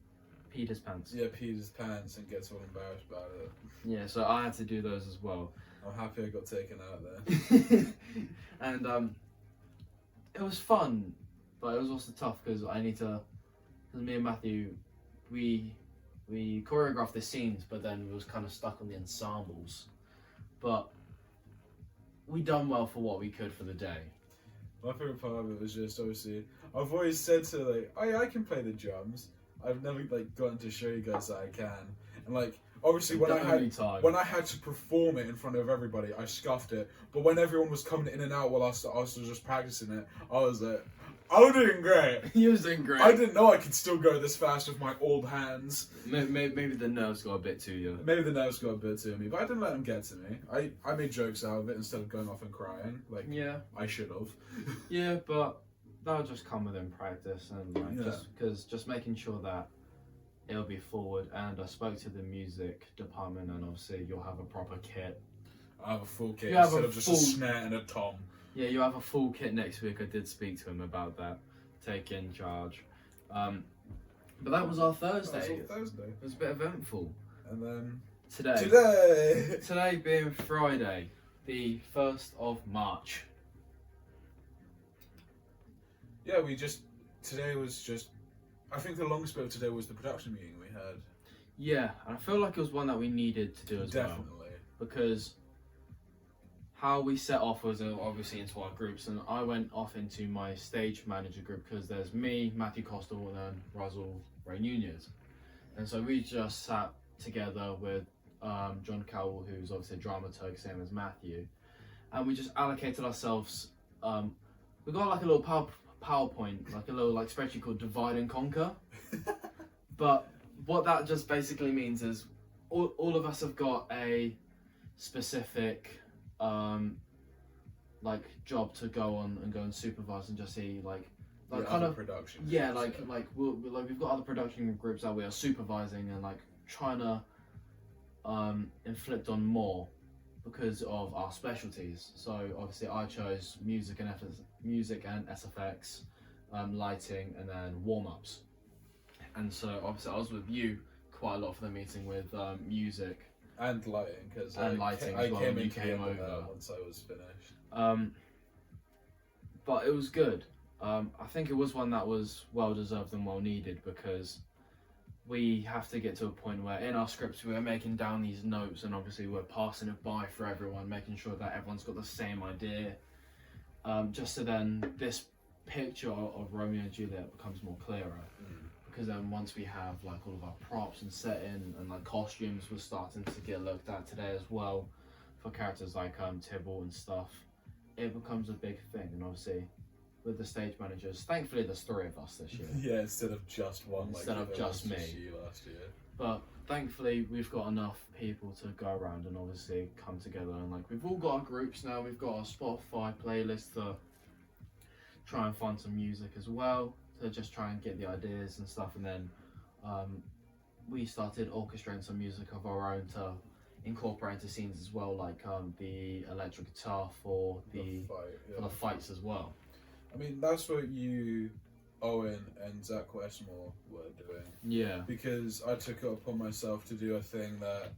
peed his pants. Yeah, peed his pants and gets all embarrassed about it. Yeah, so I had to do those as well. I'm happy I got taken out there. And it was fun, but it was also tough because because me and Matthew, we choreographed the scenes, but then we was kind of stuck on the ensembles. But we done well for what we could for the day. My favourite part of it was just, obviously, I've always said to, like, oh yeah, I can play the drums. I've never, like, gotten to show you guys that I can. And, like, obviously when I had to perform it in front of everybody, I scuffed it. But when everyone was coming in and out while I was just practicing it, I was like, I'm doing great. You was doing great. I didn't know I could still go this fast with my old hands. Maybe the nerves got a bit to you. Maybe the nerves got a bit to me, but I didn't let them get to me. I made jokes out of it instead of going off and crying. Like, yeah, I should have. Yeah, but that'll just come within practice and like, just making sure that it'll be forward. And I spoke to the music department, and obviously you'll have a proper kit. I have a full kit instead of just a snare and a tom. Yeah, you have a full kit next week. I did speak to him about that, taking charge. But that was our Thursday. It was a bit eventful. And then today being Friday, the 1st of March. Yeah, today was just, I think the longest bit of today was the production meeting we had. Yeah, and I feel like it was one that we needed to do as well. Definitely. Because how we set off was obviously into our groups, and I went off into my stage manager group because there's me, Matthew Costello, and then Russell Ray Nunez. And so we just sat together with John Cowell, who's obviously a dramaturg, same as Matthew, and we just allocated ourselves. We got like a little PowerPoint, like a little spreadsheet called Divide and Conquer. But what that just basically means is all of us have got a specific job to go on and go and supervise and just see kind of production. Yeah, we've got other production groups that we are supervising and trying to inflict on more because of our specialties. So obviously I chose music and SFX, lighting, and then warm-ups. And so obviously I was with you quite a lot for the meeting with music. And lighting, because I came over once I was finished. But it was good. I think it was one that was well deserved and well needed because we have to get to a point where in our scripts we're making down these notes, and obviously we're passing it by for everyone, making sure that everyone's got the same idea, just so then this picture of Romeo and Juliet becomes more clearer. Because then once we have like all of our props and setting and like costumes, we're starting to get looked at today as well for characters like Tybalt and stuff. It becomes a big thing, and obviously with the stage managers, thankfully there's 3 of us this year. Yeah, instead of just one. Instead of just me. Last year. But thankfully we've got enough people to go around and obviously come together, and like we've all got our groups now. We've got our Spotify playlist to try and find some music as well, to just try and get the ideas and stuff, and then we started orchestrating some music of our own to incorporate into scenes as well, like the electric guitar for the fights as well. I mean, that's what you, Owen, and Zach Westmore were doing. Yeah. Because I took it upon myself to do a thing that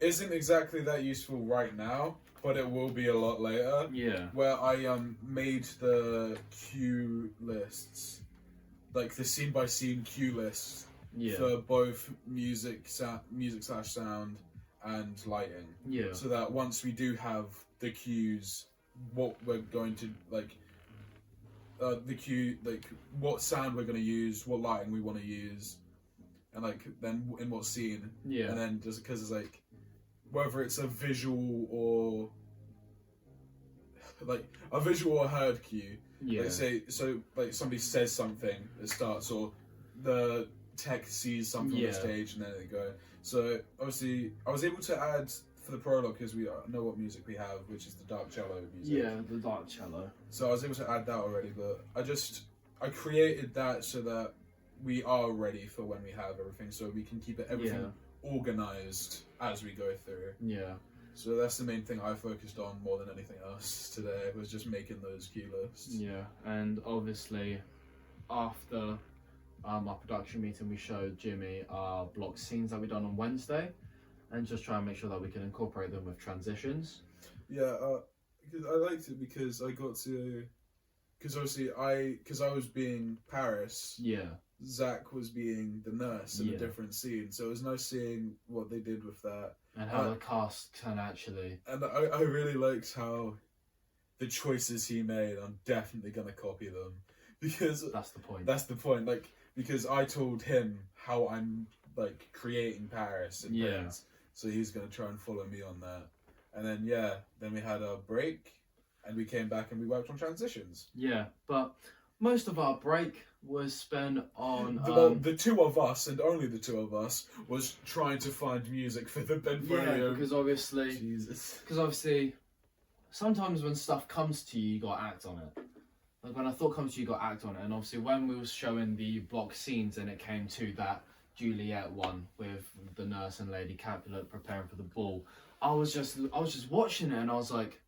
isn't exactly that useful right now, but it will be a lot later. Yeah. Where I made the cue lists, like the scene by scene cue lists for both music / sound and lighting. Yeah. So that once we do have the cues, what we're going to like. The cue, like what sound we're going to use, what lighting we want to use, and like then in what scene. Yeah. And then just because it's like whether it's a visual or like a visual or heard cue. Yeah. Like say so like somebody says something that starts, or the tech sees something on the stage and then they go. So obviously I was able to add for the prologue, because we know what music we have, which is the dark cello music. Yeah, the dark cello. So I was able to add that already, but I created that so that we are ready for when we have everything, so we can keep everything organized as we go through. Yeah. So that's the main thing I focused on more than anything else today, was just making those cue lists. Yeah, and obviously after our production meeting, we showed Jimmy our block scenes that we done on Wednesday, and just try and make sure that we can incorporate them with transitions. Yeah, because I liked it because I got to, because obviously because I was being Paris. Yeah. Zach was being the nurse in a different scene, so it was nice seeing what they did with that. And how the cast can actually. And I really liked how the choices he made, I'm definitely going to copy them. Because that's the point. That's the point. Like, because I told him how I'm, like, creating Paris and Prince. So he's going to try and follow me on that. And then, then we had a break, and we came back and we worked on transitions. Yeah, but most of our break was spent on... the 2 of us, and only the 2 of us, was trying to find music for the Ben Reeves. Yeah, because obviously... Jesus. Because obviously, sometimes when stuff comes to you, you got to act on it. Like, when a thought comes to you, you got to act on it. And obviously, when we was showing the block scenes and it came to that Juliet one with the nurse and Lady Capulet preparing for the ball, I was just watching it and I was like,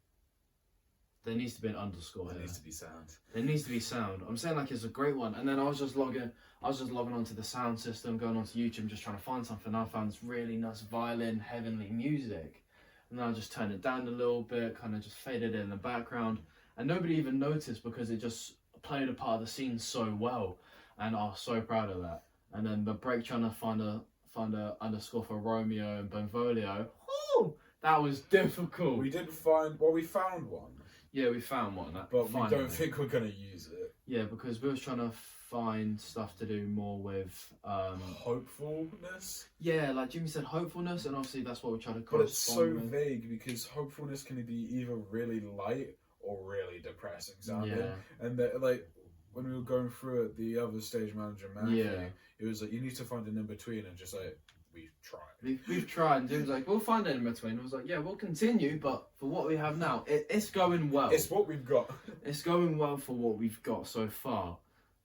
there needs to be an underscore here. There needs to be sound. There needs to be sound. I'm saying like it's a great one, and then I was just logging onto the sound system, going onto YouTube, just trying to find something. I found this really nice violin, heavenly music, and then I just turned it down a little bit, kind of just faded it in the background, and nobody even noticed because it just played a part of the scene so well, and I was so proud of that. And then the break, trying to find a underscore for Romeo and Benvolio. Oh, that was difficult. We didn't find... Well, we found one. Yeah, we found one. But we don't think we're going to use it. Yeah, because we was trying to find stuff to do more with... hopefulness? Yeah, like Jimmy said, hopefulness, and obviously that's what we try to correspond. But it's so with. vague, because hopefulness can be either really light or really depressing sounding. Yeah. And like... When we were going through it, the other stage manager, Matthew, it was like, you need to find an in-between, and just like, we've tried. We've tried, and Jim's like, we'll find an in-between. I was like, yeah, we'll continue, but for what we have now, it's going well. It's what we've got. It's going well for what we've got so far.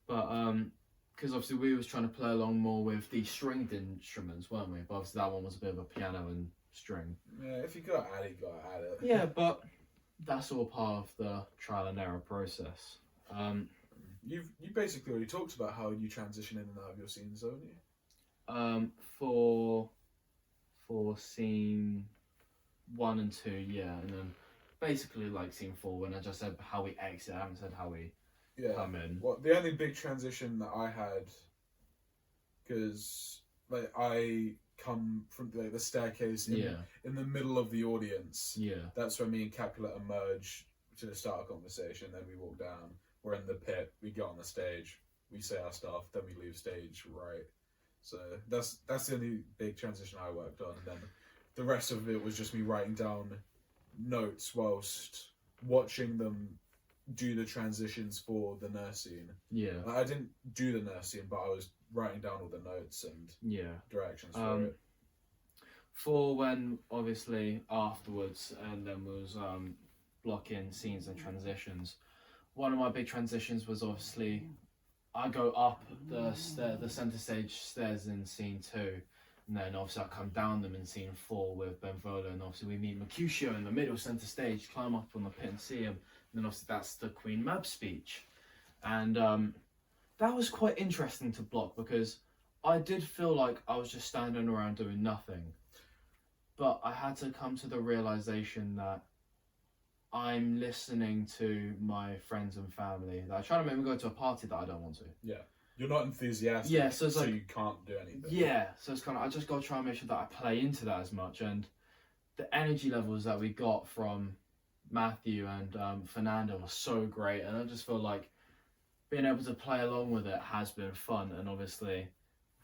But, because obviously we was trying to play along more with the stringed instruments, weren't we? But obviously that one was a bit of a piano and string. Yeah, if you got to add it, you got to add it. Yeah, but that's all part of the trial and error process. You basically already talked about how you transition in and out of your scenes, haven't you? For scene 1 and 2, yeah, and then basically like scene 4 when I just said how we exit, I haven't said how we come in. Well, the only big transition that I had because like I come from like the staircase in the middle of the audience. Yeah. That's where me and Capulet emerge to start a conversation. Then we walk down. We're in the pit. We get on the stage. We say our stuff. Then we leave stage. Right. So that's the only big transition I worked on. And then the rest of it was just me writing down notes whilst watching them do the transitions for the nurse scene. Yeah. I didn't do the nurse scene, but I was writing down all the notes and directions for it. For when, obviously, afterwards, and then was blocking scenes and transitions, one of my big transitions was obviously I go up the centre stage stairs in scene 2, and then obviously I come down them in scene 4 with Benvolio, and obviously we meet Mercutio in the middle centre stage, climb up on the pit and see him, and then obviously that's the Queen Mab speech. And that was quite interesting to block because I did feel like I was just standing around doing nothing. But I had to come to the realisation that I'm listening to my friends and family. They're trying to make me go to a party that I don't want to. Yeah. You're not enthusiastic, yeah, so, it's so like, you can't do anything. Yeah, so it's kind of, I just got to try and make sure that I play into that as much. And the energy levels that we got from Matthew and Fernando were so great. And I just feel like being able to play along with it has been fun. And obviously,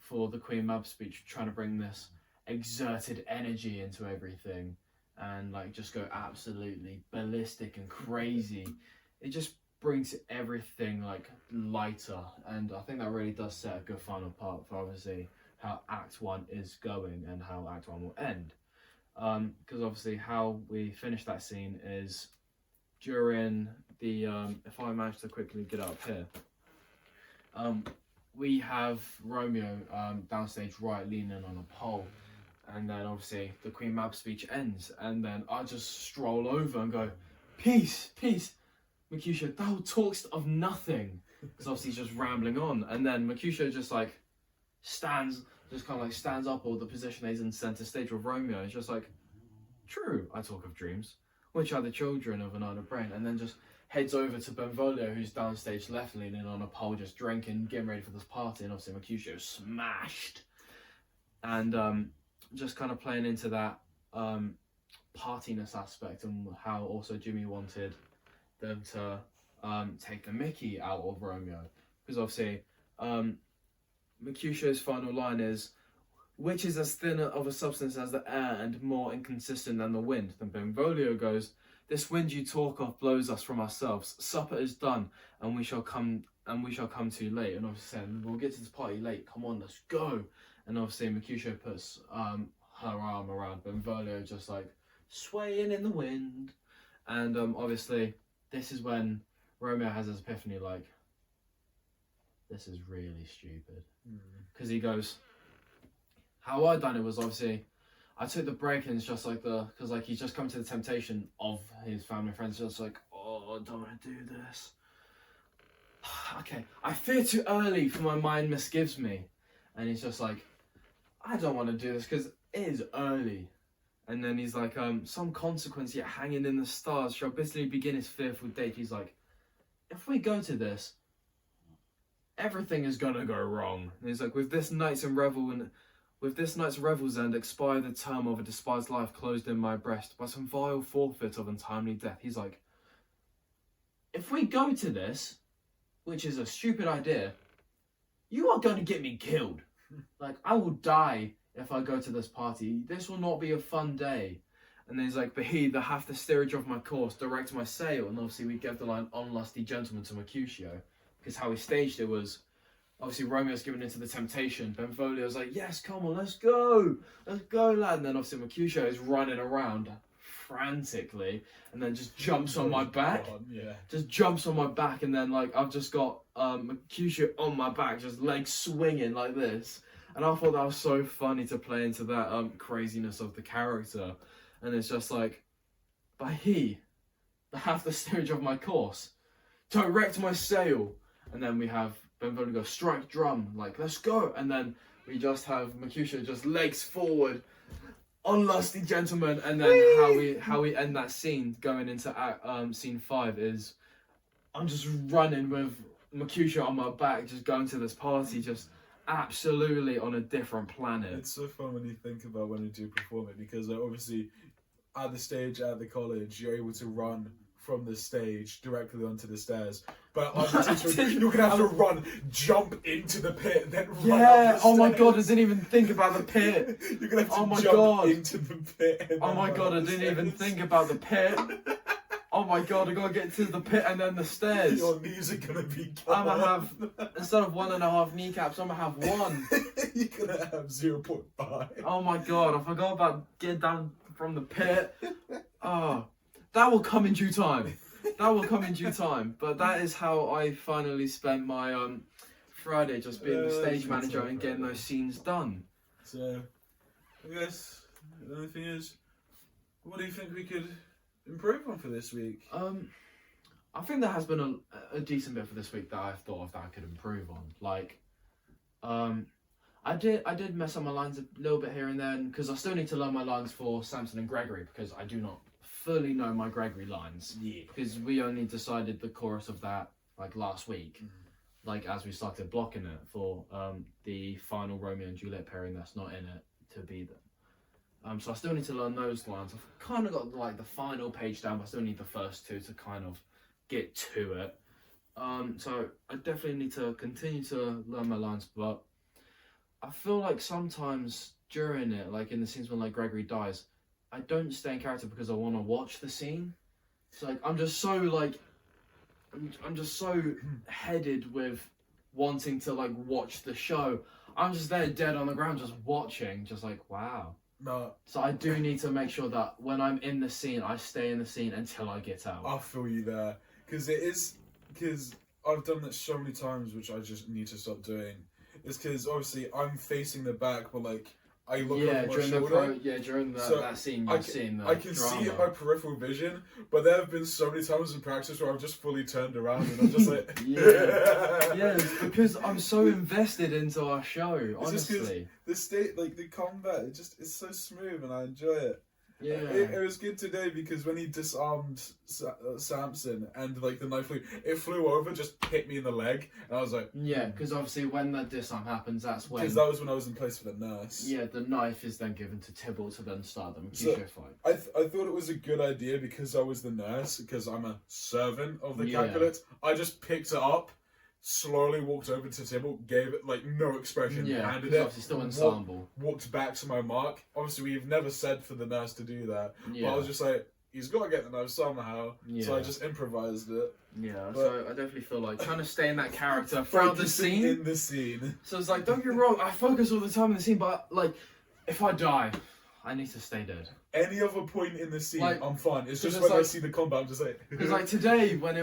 for the Queen Mab speech, trying to bring this exerted energy into everything and like just go absolutely ballistic and crazy. It just brings everything like lighter, and I think that really does set a good final part for obviously how Act 1 is going and how Act 1 will end. Because obviously how we finish that scene is during the if I manage to quickly get up here, we have Romeo downstage right leaning on a pole, and then obviously the Queen Mab speech ends, and then I just stroll over and go, peace, peace. Mercutio, thou talkst of nothing, because obviously he's just rambling on, and then Mercutio just like stands up, or the position he's in centre stage with Romeo. It's just like, true, I talk of dreams, which are the children of an idle brain, and then just heads over to Benvolio, who's downstage left leaning on a pole, just drinking, getting ready for this party, and obviously Mercutio smashed, and just kind of playing into that partiness aspect, and how also Jimmy wanted them to take the mickey out of Romeo, because obviously Mercutio's final line is, which is as thin of a substance as the air and more inconsistent than the wind. Then Benvolio goes, this wind you talk of blows us from ourselves. Supper is done, and we shall come too late. And obviously saying, we'll get to this party late, come on, let's go. And obviously Mercutio puts her arm around Benvolio, just like swaying in the wind. And obviously this is when Romeo has his epiphany, like, this is really stupid. Because he goes, how I done it was obviously, I took the break, and it's just like because like he's just come to the temptation of his family and friends, just like, oh, I don't want to do this. Okay, I fear too early, for my mind misgives me. And he's just like, I don't want to do this because it is early. And then he's like, some consequence yet hanging in the stars shall bitterly begin his fearful date. He's like, if we go to this, everything is gonna go wrong. And he's like, with this night's revels end, expire the term of a despised life closed in my breast by some vile forfeit of untimely death. He's like, if we go to this, which is a stupid idea, you are going to get me killed. Like, I will die if I go to this party. This will not be a fun day. And then he's like, but he that hath the steerage of my course directs my sail. And obviously we give the line, unlusty gentleman, to Mercutio, because how he staged it was, obviously Romeo's given into the temptation. Benvolio's like, yes, come on, let's go, lad. And then obviously Mercutio is running around frantically, and then just jumps on my back. Just jumps on my back, and then like I've just got Mercutio on my back, just legs swinging like this. And I thought that was so funny to play into that craziness of the character. And it's just like, but he that hath the steerage of my course, direct my sail. And then we have Benvolio go, strike drum, like, let's go. And then we just have Mercutio just legs forward, unlusty gentleman. And then how we end that scene going into scene 5 is, I'm just running with Mercutio on my back, just going to this party, just absolutely on a different planet. It's so fun when you think about when you do perform it, because obviously at the stage at the college, you're able to run from the stage directly onto the stairs. But on the teacher, you're gonna have to run, jump into the pit, then run up the Oh my stairs. god, I didn't even think about the pit. You're gonna have to Oh my jump God. into the pit. And Oh then my run god, I up the didn't even stairs. think about the pit. Oh my god, I gotta get to the pit and then the stairs. Your knees are gonna be I'm gonna gone. have, instead of 1.5 kneecaps, I'm gonna have 1. You're gonna have 0.5. Oh my god, I forgot about getting down from the pit. Oh, that will come in due time. That will come in due time. But that is how I finally spent my Friday, just being the stage manager and getting those scenes done. So, I guess the only thing is, what do you think we could improve on for this week? I think there has been a decent bit for this week that I've thought of that I could improve on. Like, I did mess up my lines a little bit here and then, because I still need to learn my lines for Samson and Gregory, because I do not fully know my Gregory lines. Yeah. Because we only decided the chorus of that like last week, like as we started blocking it for the final Romeo and Juliet pairing that's not in it to be there. So I still need to learn those lines. I've kind of got like the final page down, but I still need the first two to kind of get to it. So I definitely need to continue to learn my lines, but I feel like sometimes during it, like in the scenes when like Gregory dies, I don't stay in character because I want to watch the scene. It's like I'm just so like I'm just so headed with wanting to like watch the show. I'm just there dead on the ground just watching, just like wow. No, So I do need to make sure that when I'm in the scene, I stay in the scene until I get out. I feel you there, because I've done that so many times, which I just need to stop doing. It's because obviously I'm facing the back, but like I look over my shoulder. During So that scene, I you're can, seeing the I can drama. see it in my peripheral vision, but there have been so many times in practice where I've just fully turned around and I'm just like, Yeah, it's because I'm so invested into our show. It's just 'cause Honestly, the state, like the combat, it's so smooth and I enjoy it. yeah. It was good today because when he disarmed Samson and like the knife flew over, just hit me in the leg, and I was like, Yeah, because obviously when that disarm happens, that's when. because that was when I was in place for the nurse. Yeah, the knife is then given to Tybalt to then start the So- Mercutio fight. I thought it was a good idea because I was the nurse, because I'm a servant of the Yeah. Capulet. I just picked it up, slowly walked over to Tybalt, gave it like no expression, Yeah, handed because it, obviously still ensemble. walked back to my mark. Obviously, we've never said for the nurse to do that, but Yeah, I was just like, he's got to get the knife somehow. yeah. So I just improvised it. Yeah, but- so I definitely feel like trying to stay in that character throughout the Focusing scene. in the scene. So it's like, don't get me wrong, I focus all the time in the scene, but like, if I die, I need to stay dead. Any other point in the scene, Like, I'm fine. It's just it's when I like- see the combat, I'm just like. Because like today, when we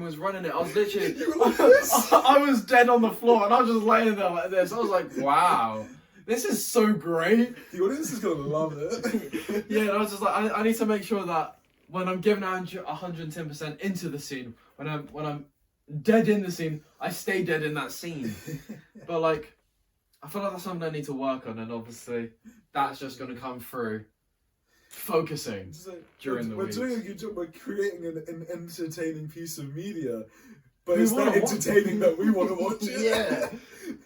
was running it, I was literally, You were like this? I was dead on the floor, and I was just laying there like this. I was like, wow, this is so great. The audience is gonna love it. Yeah, and I was just like, I need to make sure that when I'm giving 110% into the scene, when I'm dead in the scene, I stay dead in that scene. But like, I feel like that's something I need to work on, and obviously, that's just gonna come through focusing. Just like, During the we're weeks. doing a good job by creating an entertaining piece of media, but We it's not wanna watch entertaining that we want to watch it. Yeah.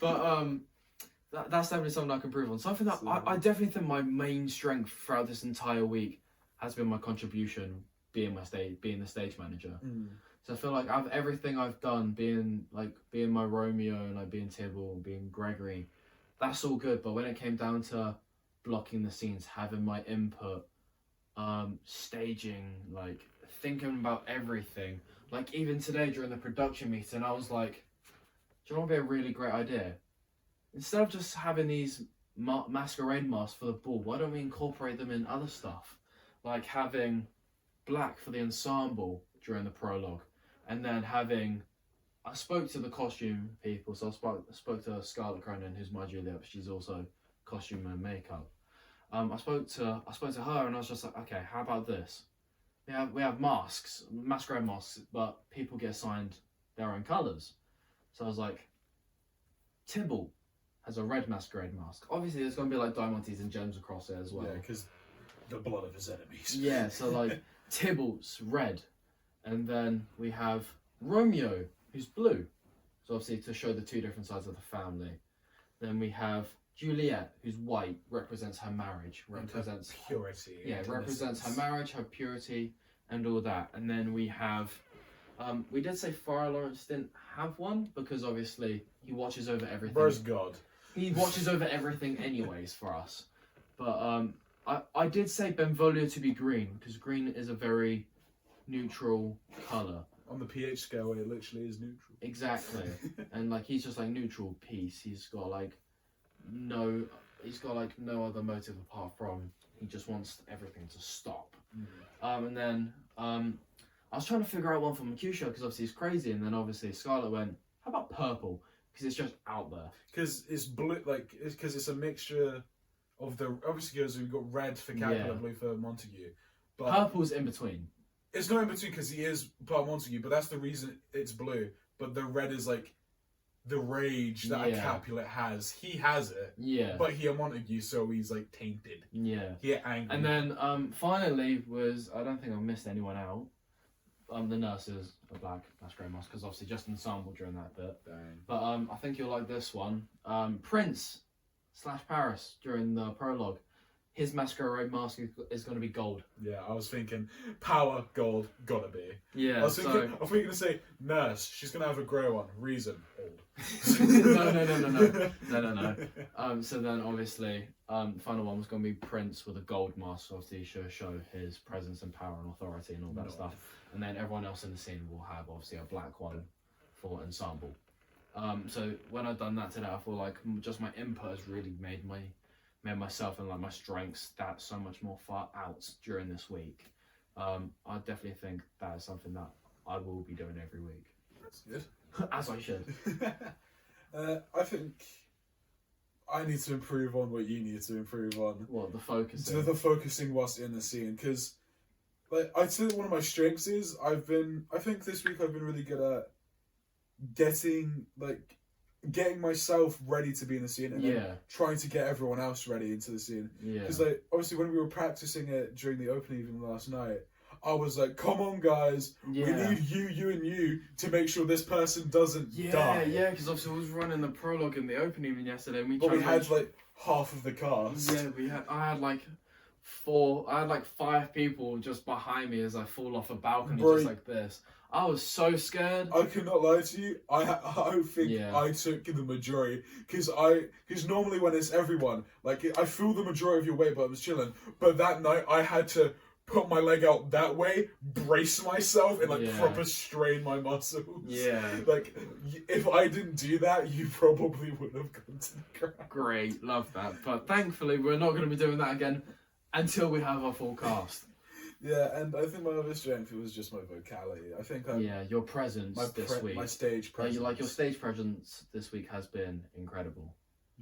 But that's definitely something I can improve on. Something that I definitely think my main strength throughout this entire week has been my contribution being the stage manager. So I feel like everything I've done, being my Romeo and like being Tybalt and being Gregory, that's all good. But when it came down to blocking the scenes, having my input, staging, like thinking about everything, like even today during the production meeting, I was like, do you know what would be a really great idea? Instead of just having these masquerade masks for the ball, why don't we incorporate them in other stuff? Like having black for the ensemble during the prologue, and then I spoke to the costume people, so I spoke to Scarlett Cronin, who's my Juliet, but she's also costume and makeup. I spoke to her, and I was just like, okay, how about this? We have masks, masquerade masks, but people get assigned their own colours. So I was like, Tybalt has a red masquerade mask. Obviously, there's going to be like diamantes and gems across it as well. Yeah, because the blood of his enemies. Yeah, so like Tybalt's red, and then we have Romeo, who's blue. So obviously to show the two different sides of the family. Then we have Juliet, who's white, represents her marriage, represents her purity. Yeah, represents her marriage, her purity, and all that. And then we have, we did say Friar Lawrence didn't have one because obviously he watches over everything. Where's God? He watches over everything, anyways, for us. But I did say Benvolio to be green because green is a very neutral color. On the pH scale, it literally is neutral. Exactly. And like he's just like neutral peace. He's got like no other motive apart from he just wants everything to stop. And then I was trying to figure out one for Mercutio because obviously he's crazy, and then obviously Scarlet went, how about purple? Because it's just out there. Because it's blue, because it's a mixture of the, obviously because we've got red for Capulet, blue for Montague. But purple's in between. It's not in between because he is part Montague, but that's the reason it's blue. But the red is like the rage that a Capulet has. He has it. Yeah. But he a Montague, so he's like tainted. Yeah. He angry. And then finally was, I don't think I missed anyone out. The nurses are black, that's grey mask, because obviously just ensemble during that bit. Dang. But I think you'll like this one. Prince / Paris during the prologue. His masquerade mask is going to be gold. Yeah, I was thinking power, gold, gotta be. Yeah, I was thinking going to say nurse. She's going to have a grey one. Reason, old. No. So then obviously, the final one was going to be Prince with a gold mask, obviously to show his presence and power and authority and all that stuff. And then everyone else in the scene will have obviously a black one for ensemble. So when I've done that today, I feel like just my input has really made myself and like my strengths that so much more far out during this week. I definitely think that is something that I will be doing every week. That's good. As I should. I think I need to improve on what you need to improve on. What, the focusing? The focusing whilst in the scene, because like I'd say one of my strengths is I think this week I've been really good at getting myself ready to be in the scene and then trying to get everyone else ready into the scene. Because like obviously when we were practicing it during the opening even last night, I was like, come on guys, we need you and you to make sure this person doesn't die. Yeah, because obviously I was running the prologue in the opening even yesterday and we had like half of the cast. Yeah, I had like 5 people just behind me as I fall off a balcony just like this. I was so scared. I could not lie to you. I think I took the majority because normally when it's everyone, like I feel the majority of your weight, but I was chilling. But that night I had to put my leg out that way, brace myself, and proper strain my muscles. Yeah. Like if I didn't do that, you probably would have gone to the ground. Great, love that. But thankfully, we're not going to be doing that again until we have our full cast. Yeah, and I think my other strength was just my vocality. I think your presence this week. My stage presence. Your stage presence this week has been incredible.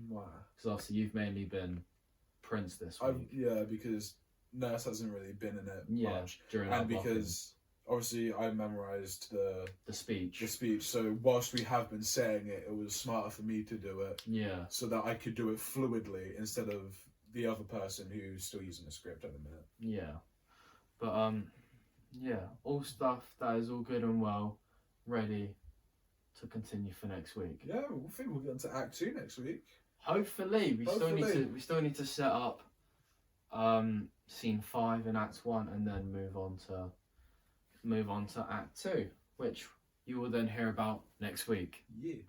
Wow. Because obviously you've mainly been Prince this week. Because Nurse hasn't really been in it much. And because obviously I memorised the speech. So whilst we have been saying it, it was smarter for me to do it. Yeah. So that I could do it fluidly instead of the other person who's still using the script at the minute. Yeah. But all stuff that is all good and well, ready to continue for next week. Yeah, I think we'll get into Act 2 next week. Hopefully, we still need to set up Scene 5 in Act 1 and then move on to Act 2, which you will then hear about next week. Yeah.